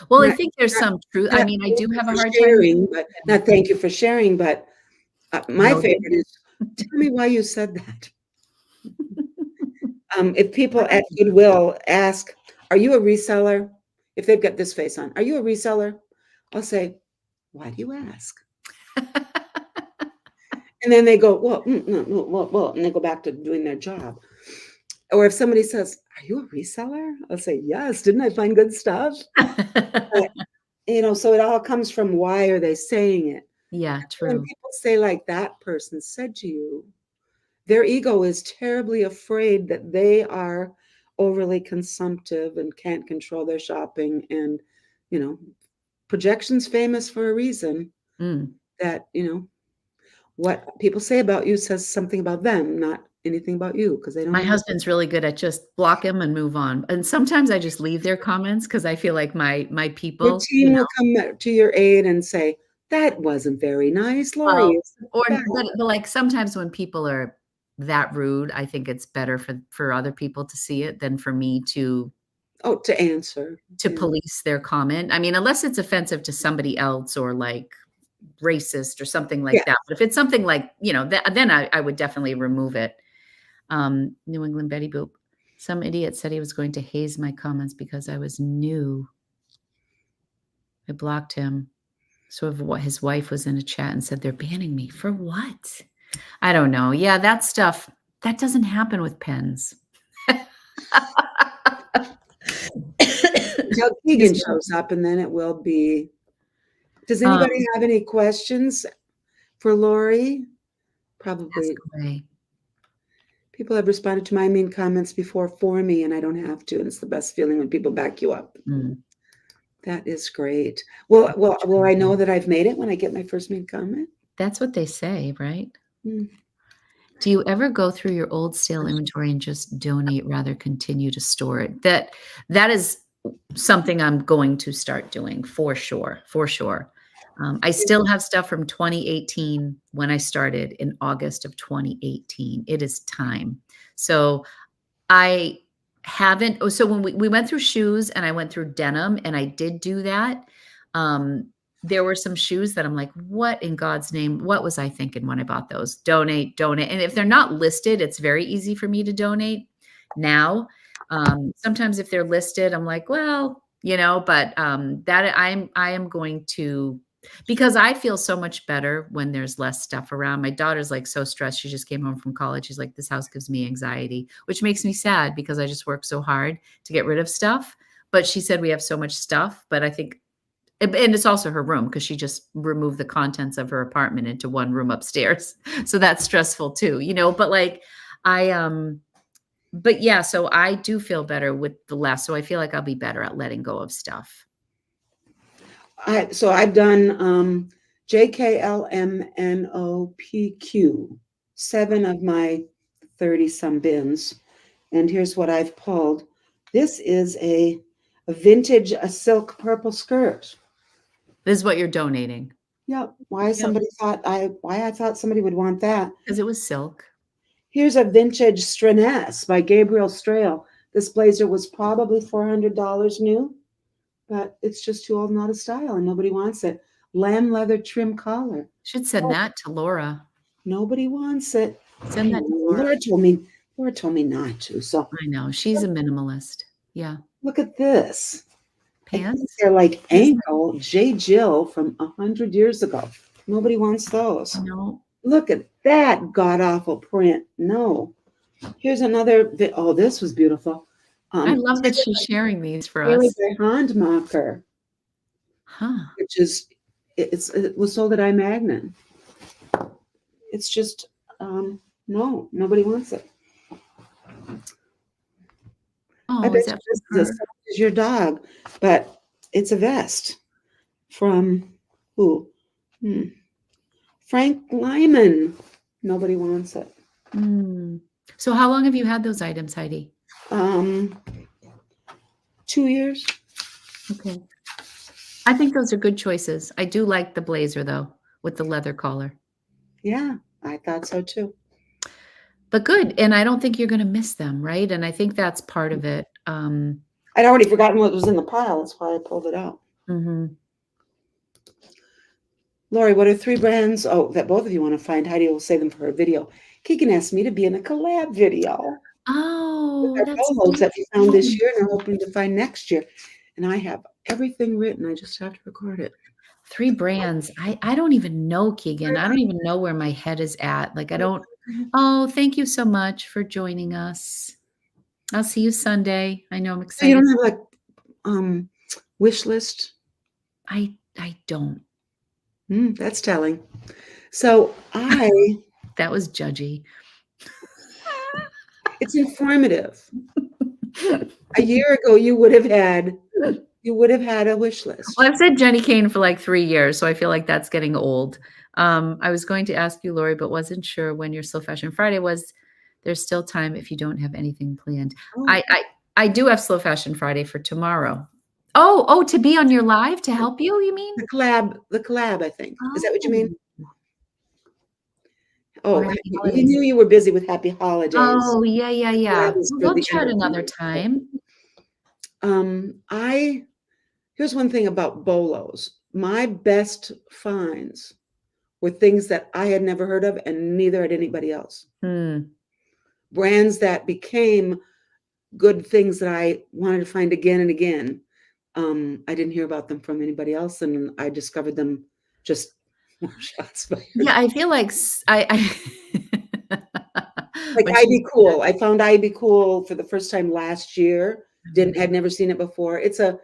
Well, I not think there's not some truth I not mean, I thank do you have a for hard time with sharing, but not thank you for sharing, but, my noted. favorite is, "Tell me why you said that." If people at Goodwill ask, "Are you a reseller?" If they've got this face on, "Are you a reseller?" I'll say, "Why do you ask?" And then they go, "Well, no, no, well," and they go back to doing their job. Or if somebody says, "Are you a reseller?" I'll say, "Yes. Didn't I find good stuff?" But, so it all comes from why are they saying it? Yeah, When true. people say like that person said to you, their ego is terribly afraid that they are overly consumptive and can't control their shopping. And, you know, projection's famous for a reason Mm. that, what people say about you says something about them, not anything about you because they don't My know. husband's really good at just block block 'em and move on, and sometimes I just leave their comments because I feel like my Your people, team will come to your aid and say, "That wasn't very nice, Lori. well, It's or bad." but, like, sometimes when people are that rude, I think it's better for other people to see it than for me Oh, to answer. to Yeah. police their comment. I mean, unless it's offensive to somebody else or, like, racist or something Yeah. like that, but if it's something like, then I would definitely remove it. New England Betty Boop. Some idiot said he was going to haze my comments because I was new. I blocked him. So if what his wife was in a chat and said they're banning me for what? I don't know. Yeah, that stuff that doesn't happen with pens. Until Excuse Keegan me. shows up, and then it will be. Does anybody Um, have any questions for Lori? ask Probably. away. People have responded to my mean comments before for me, and I don't have to. And it's the best feeling when people back you up. Mm, That is great. Well, that's will true. I know that I've made it when I get my first mean comment? That's what they say, right? Hmm. Do you ever go through your old sale inventory and just donate rather continue to store it? That is something I'm going to start doing for sure, for sure. I still have stuff from 2018 when I started in August of 2018. It is time. So I haven't so when we went through shoes and I went through denim and I did do that, there were some shoes that I'm like, "What in God's name, what was I thinking when I bought those? Donate, donate." And if they're not listed, it's very easy for me to donate now. Sometimes if they're listed, I'm like, "Well," but, that I am going to because I feel so much better when there's less stuff around. My daughter's, like, so stressed. She just came home from college. She's like, "This house gives me anxiety," which makes me sad because I just work so hard to get rid of stuff. But she said we have so much stuff, but I think and it's also her room because she just removed the contents of her apartment into one room upstairs. So that's stressful too, but, like, I, but yeah, so I do feel better with the less, so I feel like I'll be better at letting go of stuff. So I've done JKLMNOPQ, 7 of my 30 some bins. And here's what I've pulled. This is a vintage a silk purple skirt. This is what you're donating. Yep. Why Yep. I thought somebody would want that. Because it was silk. Here's a vintage Streness by Gabriel Strail. This blazer was probably $400 new, but it's just too old and out of style, and nobody wants it. Lamb leather trim collar. Should send Oh, that to Laura. nobody wants it. Send Hey, that to Laura. Laura told me not to. So I know, she's a minimalist. Yeah. look at this. I think Pants? they're like What is that? ankle J. Jill from 100 years ago. Nobody wants those. No. Look at that god awful print. No. Here's another. Oh, this was beautiful. I love that she's sharing these for Taylor us. by Handmacher, Huh. which is it was sold at iMagnin. It's just no, nobody wants it. I Oh, bet is you that this from is her? as soft as your dog, but it's a vest from who? Hmm. Frank Lyman. Nobody wants it. Mm. So how long have you had those items, Heidi? Um, 2 years. Okay. I think those are good choices. I do like the blazer though, with the leather collar. Yeah, I thought so too. But good, and I don't think you're gonna miss them, right? And I think that's part of it. I'd already forgotten what was in the pile. That's why I pulled it out. Mhm. Lori, what are 3 brands? Oh, that both of you want to find. Heidi will say them for her video. Keegan asked me to be in a collab video with Oh, our that's polos that we found this amazing. year and are hoping to find next year. And I have everything written. I just have to record it. 3 brands. I don't even know, Keegan. I don't even know where my head is at. Like, I don't Oh, thank you so much for joining us. I'll see you Sunday. I know I'm So you excited. don't have like wish list? I don't. That's telling. So That was judgy. it's informative. A year ago, you would have had a wish Well, list. I've said Jenny Kane for like 3 years, so I feel like that's getting old. I was going to ask you, Lori, but wasn't sure when your Slow Fashion Friday was. There's still time if you don't have anything planned. Oh, I do have Slow Fashion Friday for tomorrow. Oh, to be on your live to help you, you mean? the collab, I think. Is that what you mean? Oh, or Oh, happy you holidays. knew you were busy with happy holidays. Oh, yeah, yeah, yeah. Collab is Well, for we'll the chat end of the another year. time. I here's one thing about bolos. My best finds were things that I had never heard of, and neither had anybody else. Hmm. Brands that became good things that I wanted to find again and again. I didn't hear about them from anybody else, and I discovered them just more shots fired. Yeah, I feel like Like when I she Be Cool. I found I Be Cool for the first time last year. Didn't had never seen it before. It's a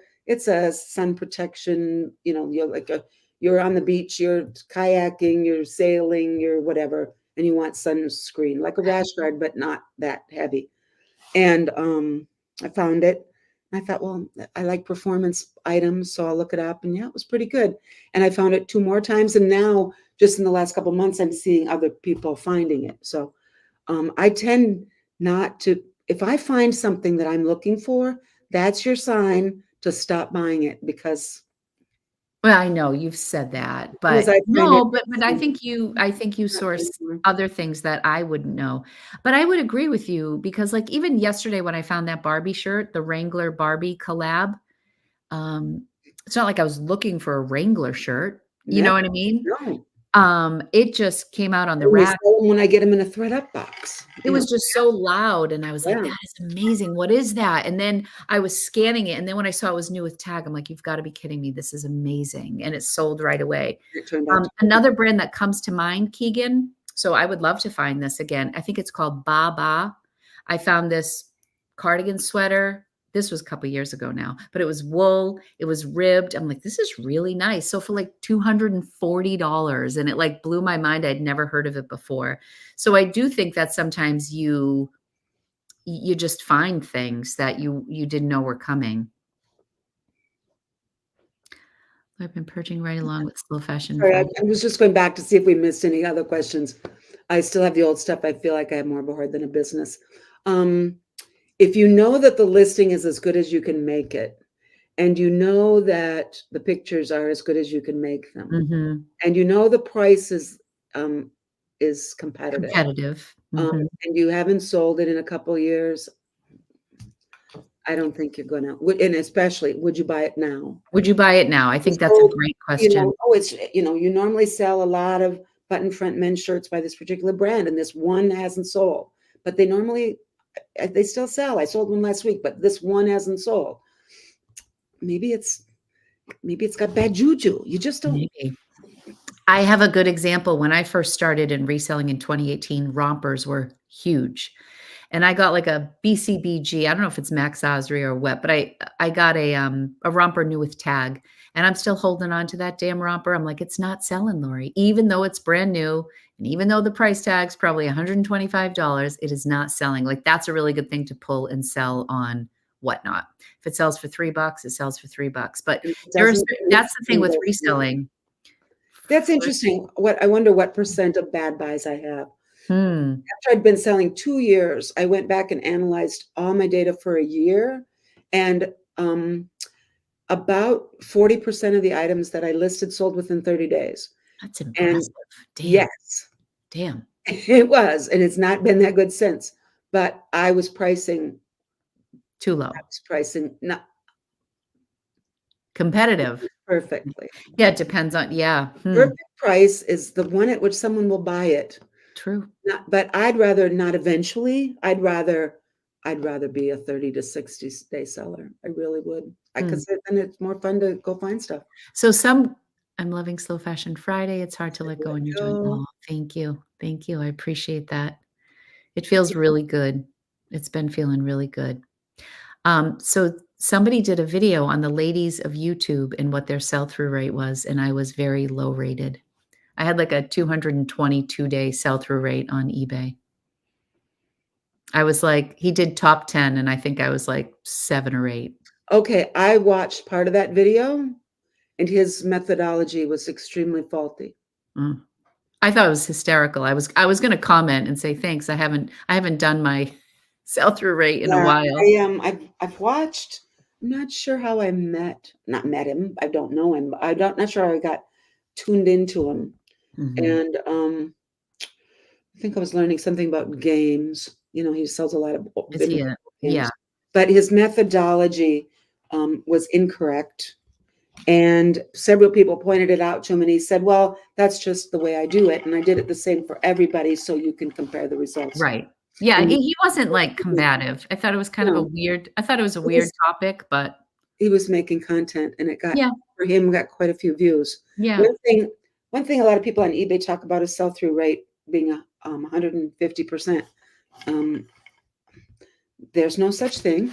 sun protection, you're on the beach, you're kayaking, you're sailing, you're whatever, and you want sunscreen, like a rash guard, but not that heavy. And I found it. I thought, well, I like performance items, so I'll look it up. And yeah, it was pretty good. And I found it 2 more times. And now, just in the last couple of months, I'm seeing other people finding it. So I tend not to, if I find something that I'm looking for, that's your sign to stop buying it because Well, I know you've said that, as soon as but I find it, no, but I think you not source anymore. other things that I wouldn't know. But I would agree with you because, like, even yesterday when I found that Barbie shirt, the Wrangler Barbie collab, um, it's not like I was looking for a Wrangler shirt, you know Never, what I mean? no. It just came out on I the only rack. sell them when I get them in a thread up box. It was just so loud, and I was like, Yeah, "That is amazing. What is that?" And then I was scanning it, and then when I saw it was new with tag, I'm like, "You've gotta be kidding me. This is amazing." And it sold right away. it turned out to be. Another brand that comes to mind, Keegan, so I would love to find this again. I think it's called Ba Ba. I found this cardigan sweater. This was a couple years ago now, but it was wool, it was ribbed. I'm like, "This is really nice." So for like $240, and it, like, blew my mind. I'd never heard of it before. So I do think that sometimes you just find things that you didn't know were coming. I've been purging right along with Slow Fashion Sorry, I, Friday. I was just going back to see if we missed any other questions. I still have the old stuff. I feel like I have more of a heart than a business. Um, if you know that the listing is as good as you can make it, and you know that the pictures are as good as you can make them, Mhm. and you know the price is competitive, Competitive. Mhm. and you haven't sold it in a couple years, I don't think you're gonna. And especially, would you buy it now? Would you buy it now? I You think that's a sold, great question. you normally sell a lot of button front men's shirts by this particular brand, and this one hasn't sold. But they still sell. I sold one last week, but this one hasn't sold. Maybe it's got bad juju. You just don't. Maybe. I have a good example. When I first started in reselling in 2018, rompers were huge. And I got like a BCBG. I don't know if it's Max Osri or what, but I got a romper new with tag, and I'm still holding on to that damn romper. I'm like, it's not selling, Lori, even though it's brand new, and even though the price tag's probably $125, it is not selling. Like, that's a really good thing to pull and sell on Whatnot. If it sells for $3, it sells for $3. But It doesn't. that's the thing with Does not. reselling. That's interesting. I wonder what percent of bad buys I have. Hmm. After I'd been selling 2 years, I went back and analyzed all my data for a year, and about 40% of the items that I listed sold within 30 days. That's And impressive. Damn. yes, Damn. it was, and it's not been that good since. But Too I low. was pricing not Competitive. perfectly. Yeah, it depends on, yeah. Perfect price is the one at which someone will buy it. True. But I'd rather not eventually. I'd rather be a 30 to 60 day seller. I really would. Hmm. Because then it's more fun to go find stuff. So I'm loving Slow Fashion Friday. It's hard to let go when you're doing. So, Oh, thank you. Thank you. I appreciate that. It feels really good. It's been feeling really good. So somebody did a video on the ladies of YouTube and what their sell-through rate was, and I was very low rated. I had like a 222-day sell-through rate on eBay. I was like, he did top 10, and I think I was like 7 or 8. Okay, I watched part of that video, and his methodology was extremely faulty. Mm. I thought it was hysterical. I was gonna comment and say, "Thanks, I haven't done my sell-through rate in a Yeah, while." I've watched. I'm not sure how I not met him. I don't know him. Not sure how I got tuned into him. Mhm. And I think I was learning something about games. You know, he sells a lot of Is he video a games, yeah, but his methodology was incorrect. And several people pointed it out to him, and he said, "Well, that's just the way I do it, and I did it the same for everybody, so you can compare the results." right. Yeah, And he wasn't, like, combative. I thought it was kind of a no, weird I thought it was a he weird was topic, but he was making content, and it got yeah, for him got quite a few views. yeah, One thing a lot of people on eBay talk about is sell-through rate being 150%. Um, there's no such thing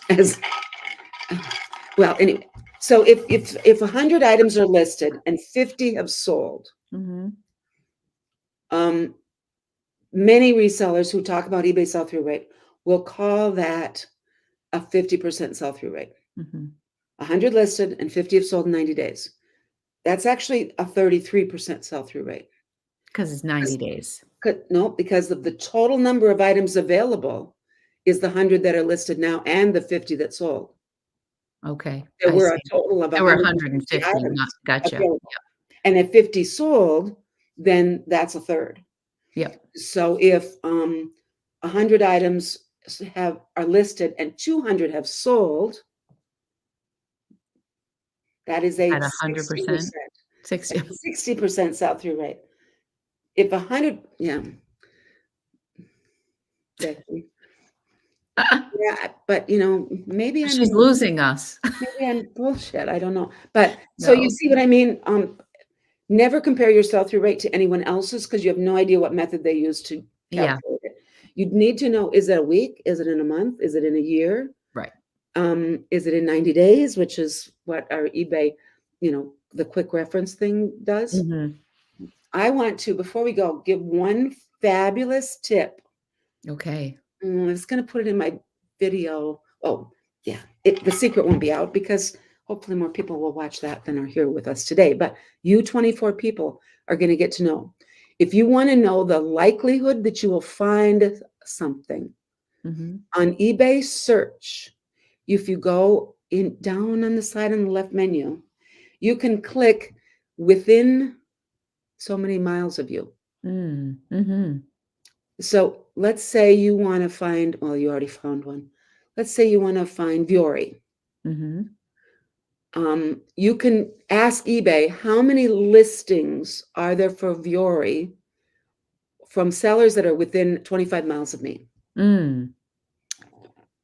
as well. Anyway, so if 100 items are listed and 50 have sold, mhm, um, many resellers who talk about eBay sell-through rate will call that a 50% sell-through rate. mhm. 100 listed and 50 have sold in 90 days. That's actually a 33% sell-through rate. 'Cause it's 90 days. No, because of the total number of items available is the 100 that are listed now and the 50 that sold. Okay, There I were a see. total of There were 150 150, not items gotcha. available. And if 50 sold, then that's a third. Yep, So if 100 items are listed and 200 have sold, that is a at 100%, 60%. 60. That's a 60% sell-through rate. If 100, yeah, Becky. Yeah, but maybe She's losing us. I'm bullshit. I don't know. But so you No. see what I mean? Never compare your sell-through rate to anyone else's because you have no idea what method they use to Yeah, calculate it. You'd need to know, is it a week? Is it in a month? Is it in a year? right. Is it in 90 days, which is what our eBay, the quick reference thing does? Mhm. I want to, before we go, give one fabulous tip. Okay. I was going to put it in my video. Oh, yeah. The secret won't be out because hopefully more people will watch that than are here with us today. But you 24 people are going to get to know. If you want to know the likelihood that you will find something Mhm. on eBay search, if you go in down on the side on the left menu, you can click within so many miles of you. Mhm. So let's say you want to find, well, you already found one. Let's say you want to find Viore. Mhm. You can ask eBay, how many listings are there for Viore from sellers that are within 25 miles of me? Mm.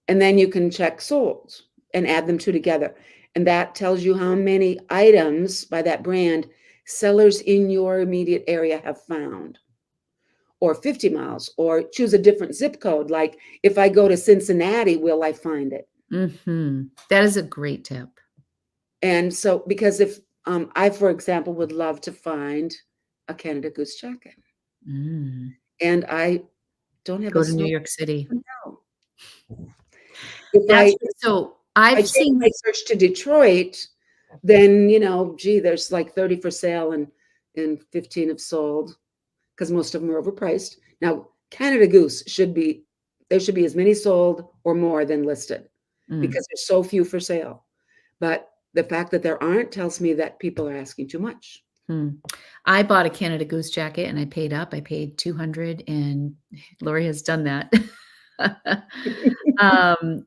And then you can check sold and add them two together. And that tells you how many items by that brand sellers in your immediate area have found. Or 50 miles, or choose a different zip code. Like if I go to Cincinnati, will I find it? Mhm. That is a great tip. And so, because if I, for example, would love to find a Canada Goose jacket, Mm. and I don't have a Go to New snow. York City. No. If That's I so I I've change my seen search to Detroit, then gee, there's like 30 for sale and 15 have sold because most of them are overpriced. Now, Canada Goose there should be as many sold or more than listed mm, because there's so few for sale. But the fact that there aren't tells me that people are asking too much. hmm. I bought a Canada Goose jacket and I paid up. I paid 200 and Lori has done that.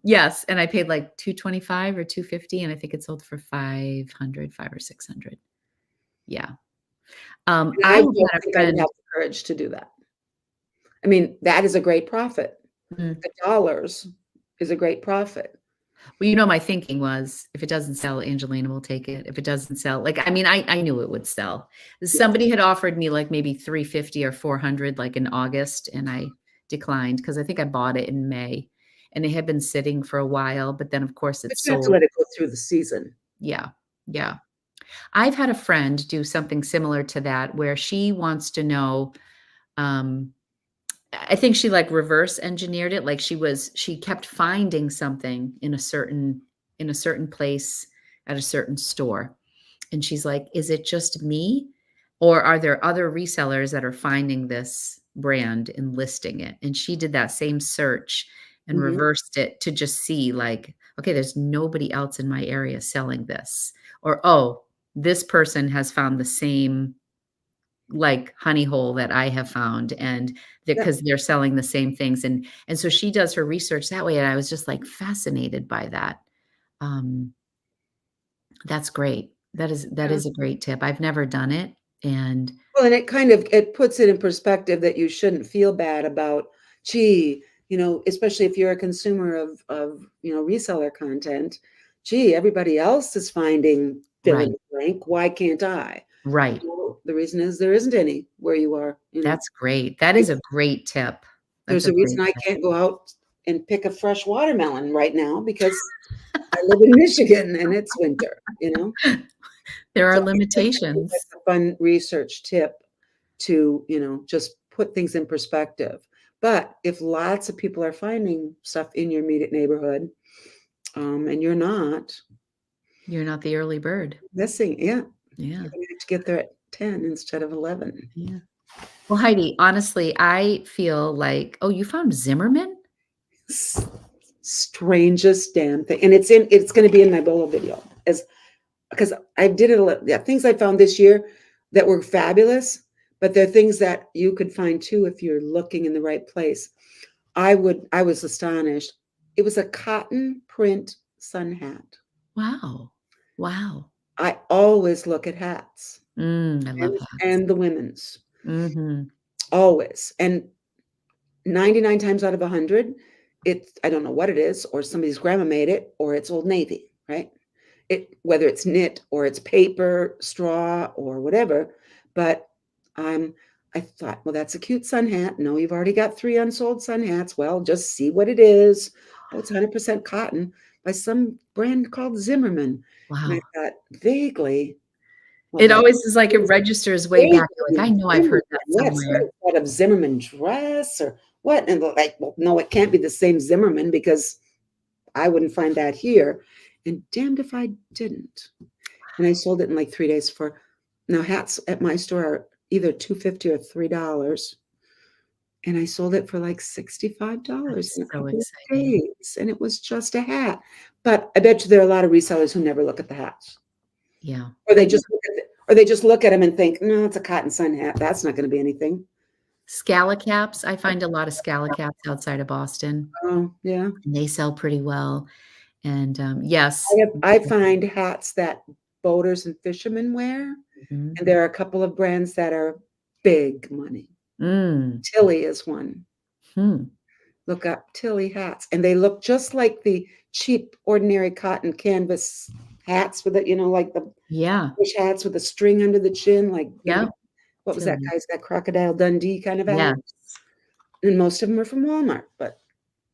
Yes, and I paid like 225 or 250 and I think it sold for 500, 5 or 600. Yeah. And I I had don't a think I would friend have the courage to do that. I mean, that is a great profit. mm. The dollars is a great profit. Well, my thinking was if it doesn't sell, Angelina will take it. If it doesn't sell, like, I mean, I knew it would sell. Yes. Somebody had offered me like maybe 350 or 400 like in August, and I declined because I think I bought it in May and it had been sitting for a while, but then of course But it's you have to sold. let it go through the season. Yeah. Yeah. Yeah. I've had a friend do something similar to that where she wants to know, um, I think she like reverse engineered it. Like she kept finding something in a certain place at a certain store. And she's like, "Is it just me? Or are there other resellers that are finding this brand and listing it?" And she did that same search and Mhm. reversed it to just see like, okay, there's nobody else in my area selling this. Or, oh, this person has found the same like honey hole that I have found and Yeah. because they're selling the same things. And so she does her research that way. And I was just like fascinated by that. Um, that's great. That Yeah. is a great tip. I've never done it, and Well, and it kind of it puts it in perspective that you shouldn't feel bad about, gee, especially if you're a consumer of reseller content, gee, everybody else is finding fill in right, the blank. Why can't I? right. Well, the reason is there isn't any where you are. That's great. That is a great tip. That's There's a a great reason I tip. can't go out and pick a fresh watermelon right now because I live in Michigan and it's winter. There are So I think limitations. that's a fun research tip to just put things in perspective. But if lots of people are finding stuff in your immediate neighborhood, and you're not You're not the early bird. missing, yeah, Yeah, you're gonna have to get there at 10 instead of 11. yeah. Well, Heidi, honestly, I feel like oh, you found Zimmerman? S- Strangest damn thing. And it's gonna be in my Bolo video as because I did it yeah, things I found this year that were fabulous, but they're things that you could find too if you're looking in the right place. I was astonished. It was a cotton print sun hat. Wow. Wow. I always look at hats I love and hats. and the women's, Mhm. always. And 99 times out of 100, I don't know what it is, or somebody's grandma made it, or it's Old Navy, right? Whether it's knit or it's paper, straw, or whatever. But um, I thought, well, that's a cute sun hat. No, you've already got 3 unsold sun hats. Well, just see what it is. Oh, it's 100% cotton by some brand called Zimmerman. And I Wow. thought vaguely, well, It that always is like it is registers way back. You're like, "I vaguely know I've Zimmerman. heard that What's somewhere." that of Zimmerman dress or what? And they're like, well, no, it can't be the same Zimmerman because I wouldn't find that here. And damned if I didn't. And I sold it in like 3 days for now hats at my store are either 250 or $3. And I sold it for like $65 That's in a so couple of exciting. days. And it was just a hat. But I bet you there are a lot of resellers who never look at the hats. Yeah. Or they I think just look at or they just look at them and think, no, it's a cotton sun hat. That's not going to be anything. Scalacaps, I find a lot of Scalacaps outside of Boston, Oh, yeah. and they sell pretty well, and, yes. I find hats that boaters and fishermen wear, Mhm. and there are a couple of brands that are big money. Mm. Tilly is one. Hmm. Look up Tilly hats, and they look just like the cheap, ordinary cotton canvas hats with like the Yeah. fish hats with the string under the chin, like, Yep. what was that Tilly. guy's got Crocodile Dundee kind of hat? Yes. And most of them are from Walmart, but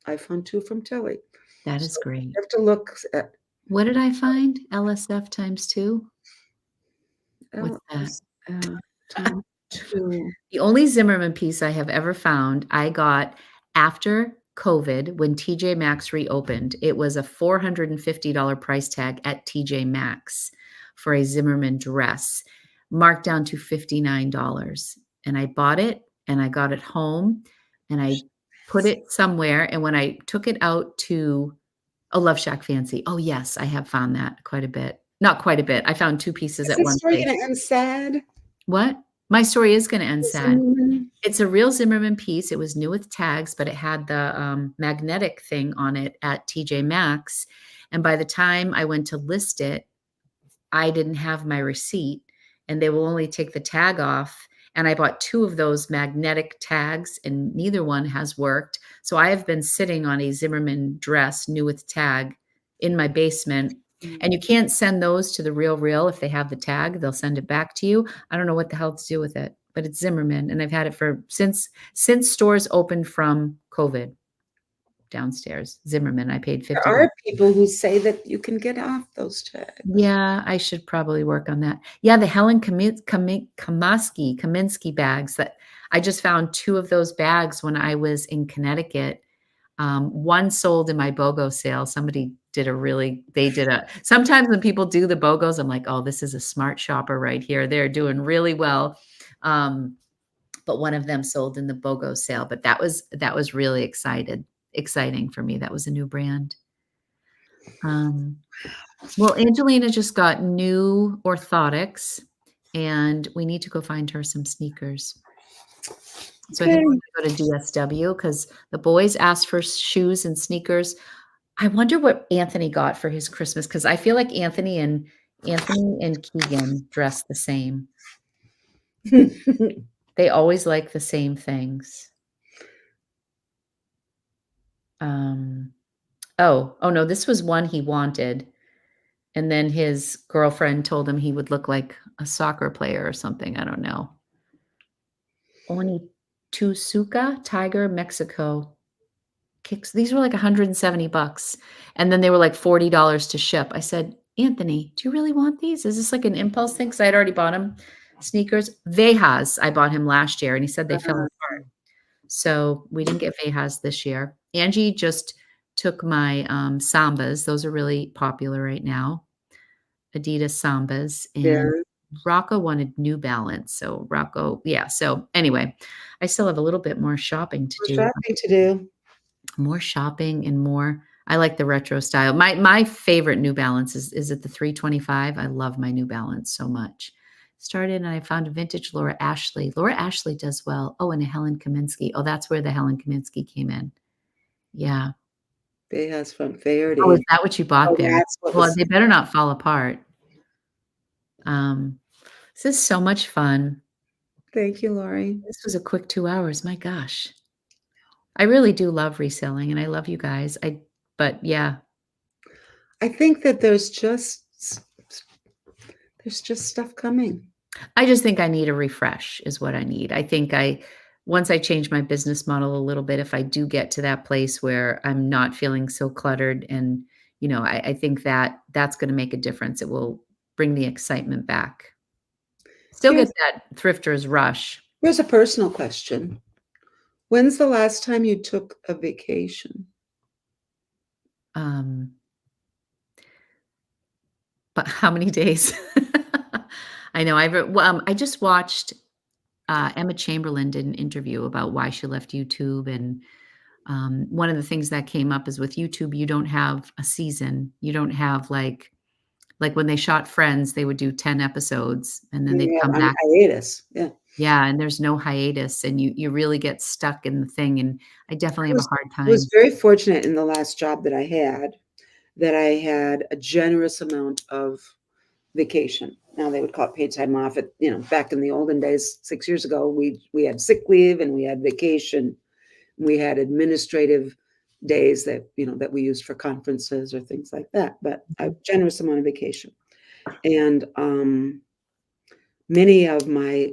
I found 2 from Tilly. That is So great. you have to look at What did I find? LSF times 2? What's that? LSF times 2. The only Zimmerman piece I have ever found, I got after COVID when TJ Maxx reopened. It was a $450 price tag at TJ Maxx for a Zimmerman dress, marked down to $59. And I bought it and I got it home and I put it somewhere. And when I took it out to a Love Shack Fancy, oh, yes, I have found that quite a bit. Not quite a bit. I found 2 pieces Is at this one story place. gonna end sad? What? My story is gonna end sad. Zimmerman? It's a real Zimmerman piece. It was new with tags, but it had the, magnetic thing on it at TJ Maxx, and by the time I went to list it, I didn't have my receipt, and they will only take the tag off, and I bought 2 of those magnetic tags, and neither one has worked, so I have been sitting on a Zimmerman dress, new with tag, in my basement, and you can't send those to The RealReal if they have the tag, they'll send it back to you. I don't know what the hell to do with it. but it's Zimmerman, and I've had it for since stores opened from COVID downstairs. Zimmerman, I paid There 50 are bucks. people who say that you can get off those tags. Yeah, I should probably work on that. Yeah, the Helen Kaminsky bags that I just found 2 of those bags when I was in Connecticut. One sold in my BOGO sale. Somebody did sometimes when people do the BOGOs, I'm like, oh, this is a smart shopper right here. They're doing really well. But one of them sold in the BOGO sale, but that was really exciting for me. That was a new brand. Well, Angelina just got new orthotics, and we need to go find her some sneakers. So I think Okay. we're gonna go to DSW because the boys asked for shoes and sneakers. I wonder what Anthony got for his Christmas because I feel like Anthony and Keegan dress the same. They always like the same things. Oh no, this was one he wanted. And then his girlfriend told him he would look like a soccer player or something. I don't know. Onitusuka Tiger, Mexico. Kicks. These were like 170 bucks. And then they were like $40 to ship. I said, Anthony, do you really want these? Is this like an impulse thing? Because I had already bought him sneakers. Vejas, I bought him last year, and he said they fell apart. So we didn't get Vejas this year. Angie just took my Sambas. Those are really popular right now. Adidas Sambas. Yeah. And Rocco wanted New Balance. So Rocco, yeah. So anyway, I still have a little bit more shopping to More do. shopping to do. More shopping and more. I like the retro style. My favorite New Balance is at the 325. I love my New Balance so much. Started and I found a vintage Laura Ashley. Laura Ashley does well. Oh, and a Helen Kaminsky. Oh, that's where the Helen Kaminsky came in. Yeah. Vejas from Oh, Fairdy. is that what you bought Oh, there? that's what Well, was. they better not fall apart. This is so much fun. Thank you, Lori. This was a quick 2 hours. My gosh. I really do love reselling, and I love you guys. But yeah. I think that there's just stuff coming. I just think I need a refresh is what I need. I think once I change my business model a little bit, if I do get to that place where I'm not feeling so cluttered and, I think that that's going to make a difference. It will bring the excitement back. Still Yes. get that thrifter's rush. Here's a personal question. When's the last time you took a vacation? But how many days? I know. I just watched Emma Chamberlain did an interview about why she left YouTube, and one of the things that came up is with YouTube, you don't have a season. You don't have like when they shot Friends, they would do 10 episodes and then they'd Yeah, come on back. hiatus. Yeah. Yeah, and there's no hiatus, and you really get stuck in the thing. And I definitely have a hard I was time. very fortunate in the last job that I had a generous amount of vacation. Now they would call it paid time off. Back in the olden days, 6 years ago, we had sick leave and we had vacation. We had administrative days that we used for conferences or things like that. But a generous amount of vacation, and many of my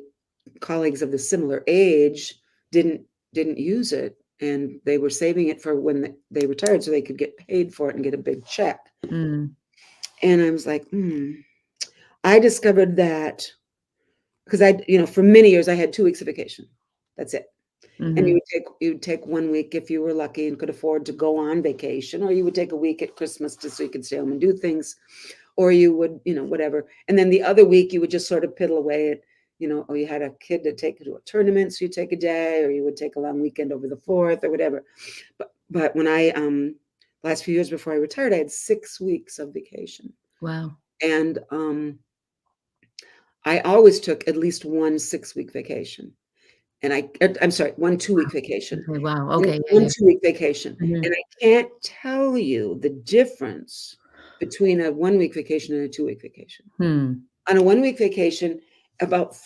colleagues of the similar age didn't use it, and they were saving it for when they retired so they could get paid for it and get a big check. Mm. And I was like, I discovered that because for many years I had 2 weeks of vacation. That's it. And Mhm. you would take 1 week if you were lucky and could afford to go on vacation, or you would take a week at Christmas just so you could stay home and do things, or you would, whatever. And then the other week you would just sort of piddle away at, or you had a kid to take to a tournament, so you take a day, or you would take a long weekend over the 4th or whatever. But when I last few years before I retired, I had 6 weeks of vacation. Wow. And I always took at least one 6-week vacation. And I'm sorry, 1 2-week vacation. Okay, wow. And Okay, yeah, 1 yeah. 2-week vacation. Mhm. And I can't tell you the difference between a 1-week vacation and a 2-week vacation. Hmm. On a 1-week vacation,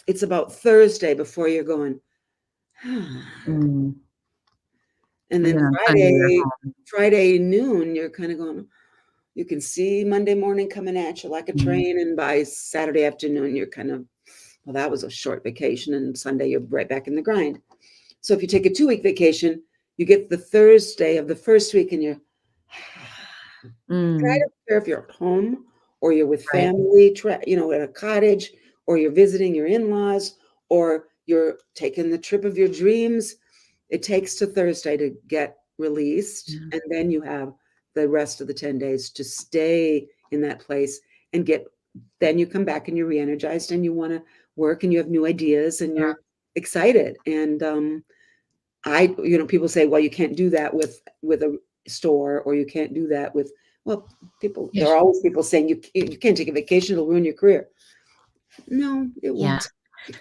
it's about Thursday before you're going, Mm. and And then then on Sunday you're home. Friday noon, you're kind of going, you can see Monday morning coming at you like a Mhm. train, and by Saturday afternoon, you're kind of Well, that was a short vacation, and Sunday you're right back in the grind. So if you take a 2-week vacation, you get the Thursday of the first week, and you're. And I Mm, don't care if you're at home or you're with right. family, at a cottage, or you're visiting your in-laws, or you're taking the trip of your dreams. It takes to Thursday to get released, Yeah. and then you have the rest of the 10 days to stay in that place and then you come back and you're re-energized and you want to work and you have new ideas and Yeah. you're excited. And people say, well, you can't do that with a store, or you can't do that with, well, there are always people saying you can't take a vacation, it'll ruin your career. No, it Yeah. won't.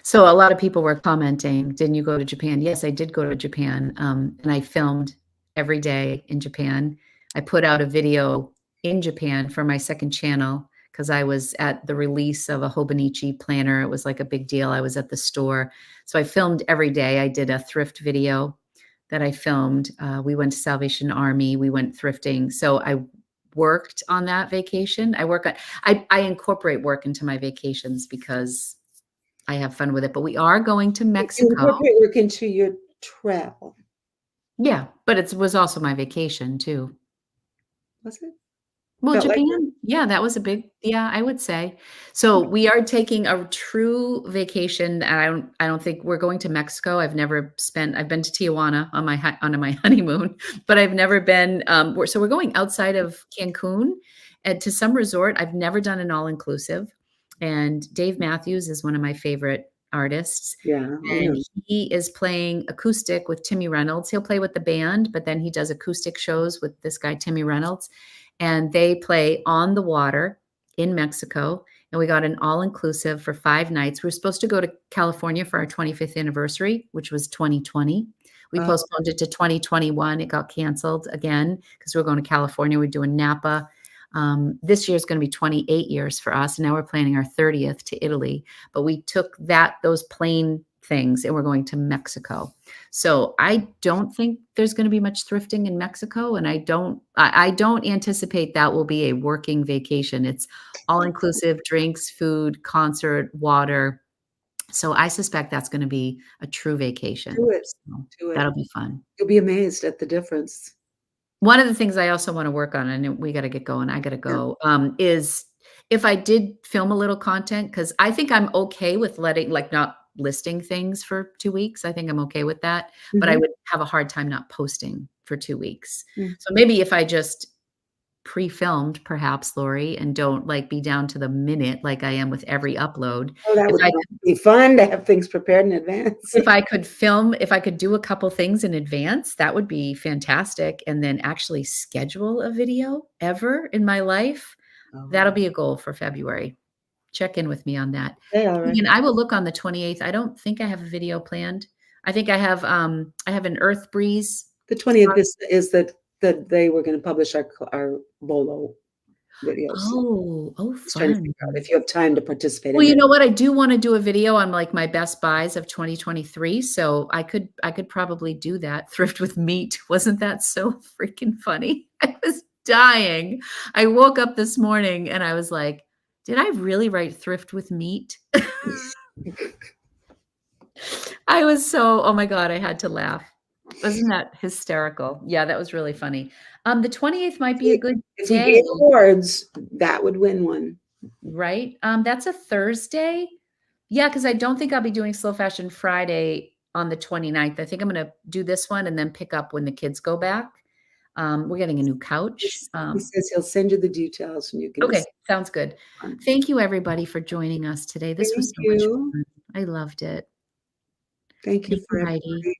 So a lot of people were commenting, "Didn't you go to Japan?" Yes, I did go to Japan, and I filmed every day in Japan. I put out a video in Japan for my second channel because I was at the release of a Hobonichi planner. It was like a big deal. I was at the store. So I filmed every day. I did a thrift video that I filmed. We went to Salvation Army. We went thrifting. So I worked on that vacation. I incorporate work into my vacations because I have fun with it, but we are going to You Mexico. incorporate work into your travel. Yeah, but it was also my vacation too. Was it? Well, Felt like it? Japan, yeah, that was a big yeah, I would say. So we are taking a true vacation. And I don't think we're going to Mexico. I've been to Tijuana on my honeymoon, but I've never been so we're going outside of Cancun and to some resort. I've never done an all-inclusive. And Dave Matthews is one of my favorite artists. Yeah, I And know. he is playing acoustic with Timmy Reynolds. He'll play with the band, but then he does acoustic shows with this guy, Timmy Reynolds. And they play on the water in Mexico. And we got an all-inclusive for 5 nights. We were supposed to go to California for our 25th anniversary, which was 2020. We Oh, postponed it to 2021. It got canceled again because we we're going to California. We're doing Napa. This year is going to be 28 years for us. And now we're planning our 30th to Italy. But we took those plane things and we're going to Mexico. So I don't think there's going to be much thrifting in Mexico, and I don't anticipate that will be a working vacation. It's all inclusive, drinks, food, concert, water. So I suspect that's going to be a true do vacation. it. So Do it. that'll be fun. You'll be amazed at the difference. One of the things I also want to work on, and we got to get going, I got to Yeah. go, is if I did film a little content, because I think I'm okay with not listing things for 2 weeks. I think I'm okay with that, but I Mhm. would have a hard time not posting for 2 weeks. Mm. So maybe if I just pre-filmed, perhaps, Lori, and don't like be down to the minute like I am with every upload. Oh, that If would I be fun to have things prepared in advance. if I could do a couple things in advance, that would be fantastic, and then actually schedule a video ever in my life, that'll Oh, be a goal for February. Check in with me on that. okay, all right. Again, I will look on the 28th. I don't think I have a video planned. I think I have an Earth Breeze. The 20th is that they were gonna publish our Bolo videos. So Oh, just trying to fun. figure out if you have time to participate in Well, you that. know what? I do wanna do a video on, like, my best buys of 2023, so I could probably do that. Thrift with meat. Wasn't that so freaking funny? I was dying. I woke up this morning and I was like, "Did I really write thrift with meat?" I was so oh my god, I had to laugh. Wasn't that hysterical? Yeah, that was really funny. The 28th might be a good If we day. gave awards, that would win one. Right? That's a Thursday? Yeah, because I don't think I'll be doing Slow Fashion Friday on the 29th. I think I'm gonna do this one and then pick up when the kids go back. We're getting a new couch. He says he'll send you the details and you can Okay, just sounds good. on. Thank you, everybody, for joining us today. This was Thank so much you. fun. I loved it. Thank you Thank for you, Heidi. everybody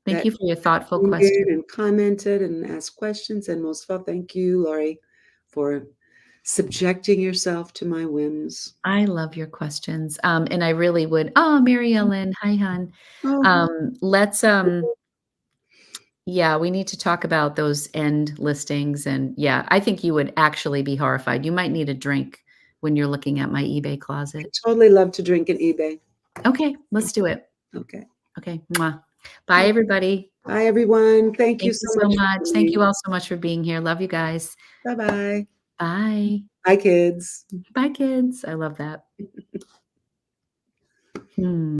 Thank that you for your thoughtful tuned in questions. and commented and asked questions. And most of all, thank you, Lori, for subjecting yourself to my whims. I love your questions. And I really would Mary Ellen, hi, hon. Oh, Let's Yeah, we need to talk about those end listings, and yeah, I think you would actually be horrified. You might need a drink when you're looking at my eBay closet. totally love to drink at eBay. Okay, let's do it. Okay. Okay, mwah. Bye, everybody. Bye, everyone. Thank you Thank you so so much for much. Thank joining. you all so much for being here. Love you guys. Bye-bye. Bye. Bye, kids. Bye, kids. I love that. Mm.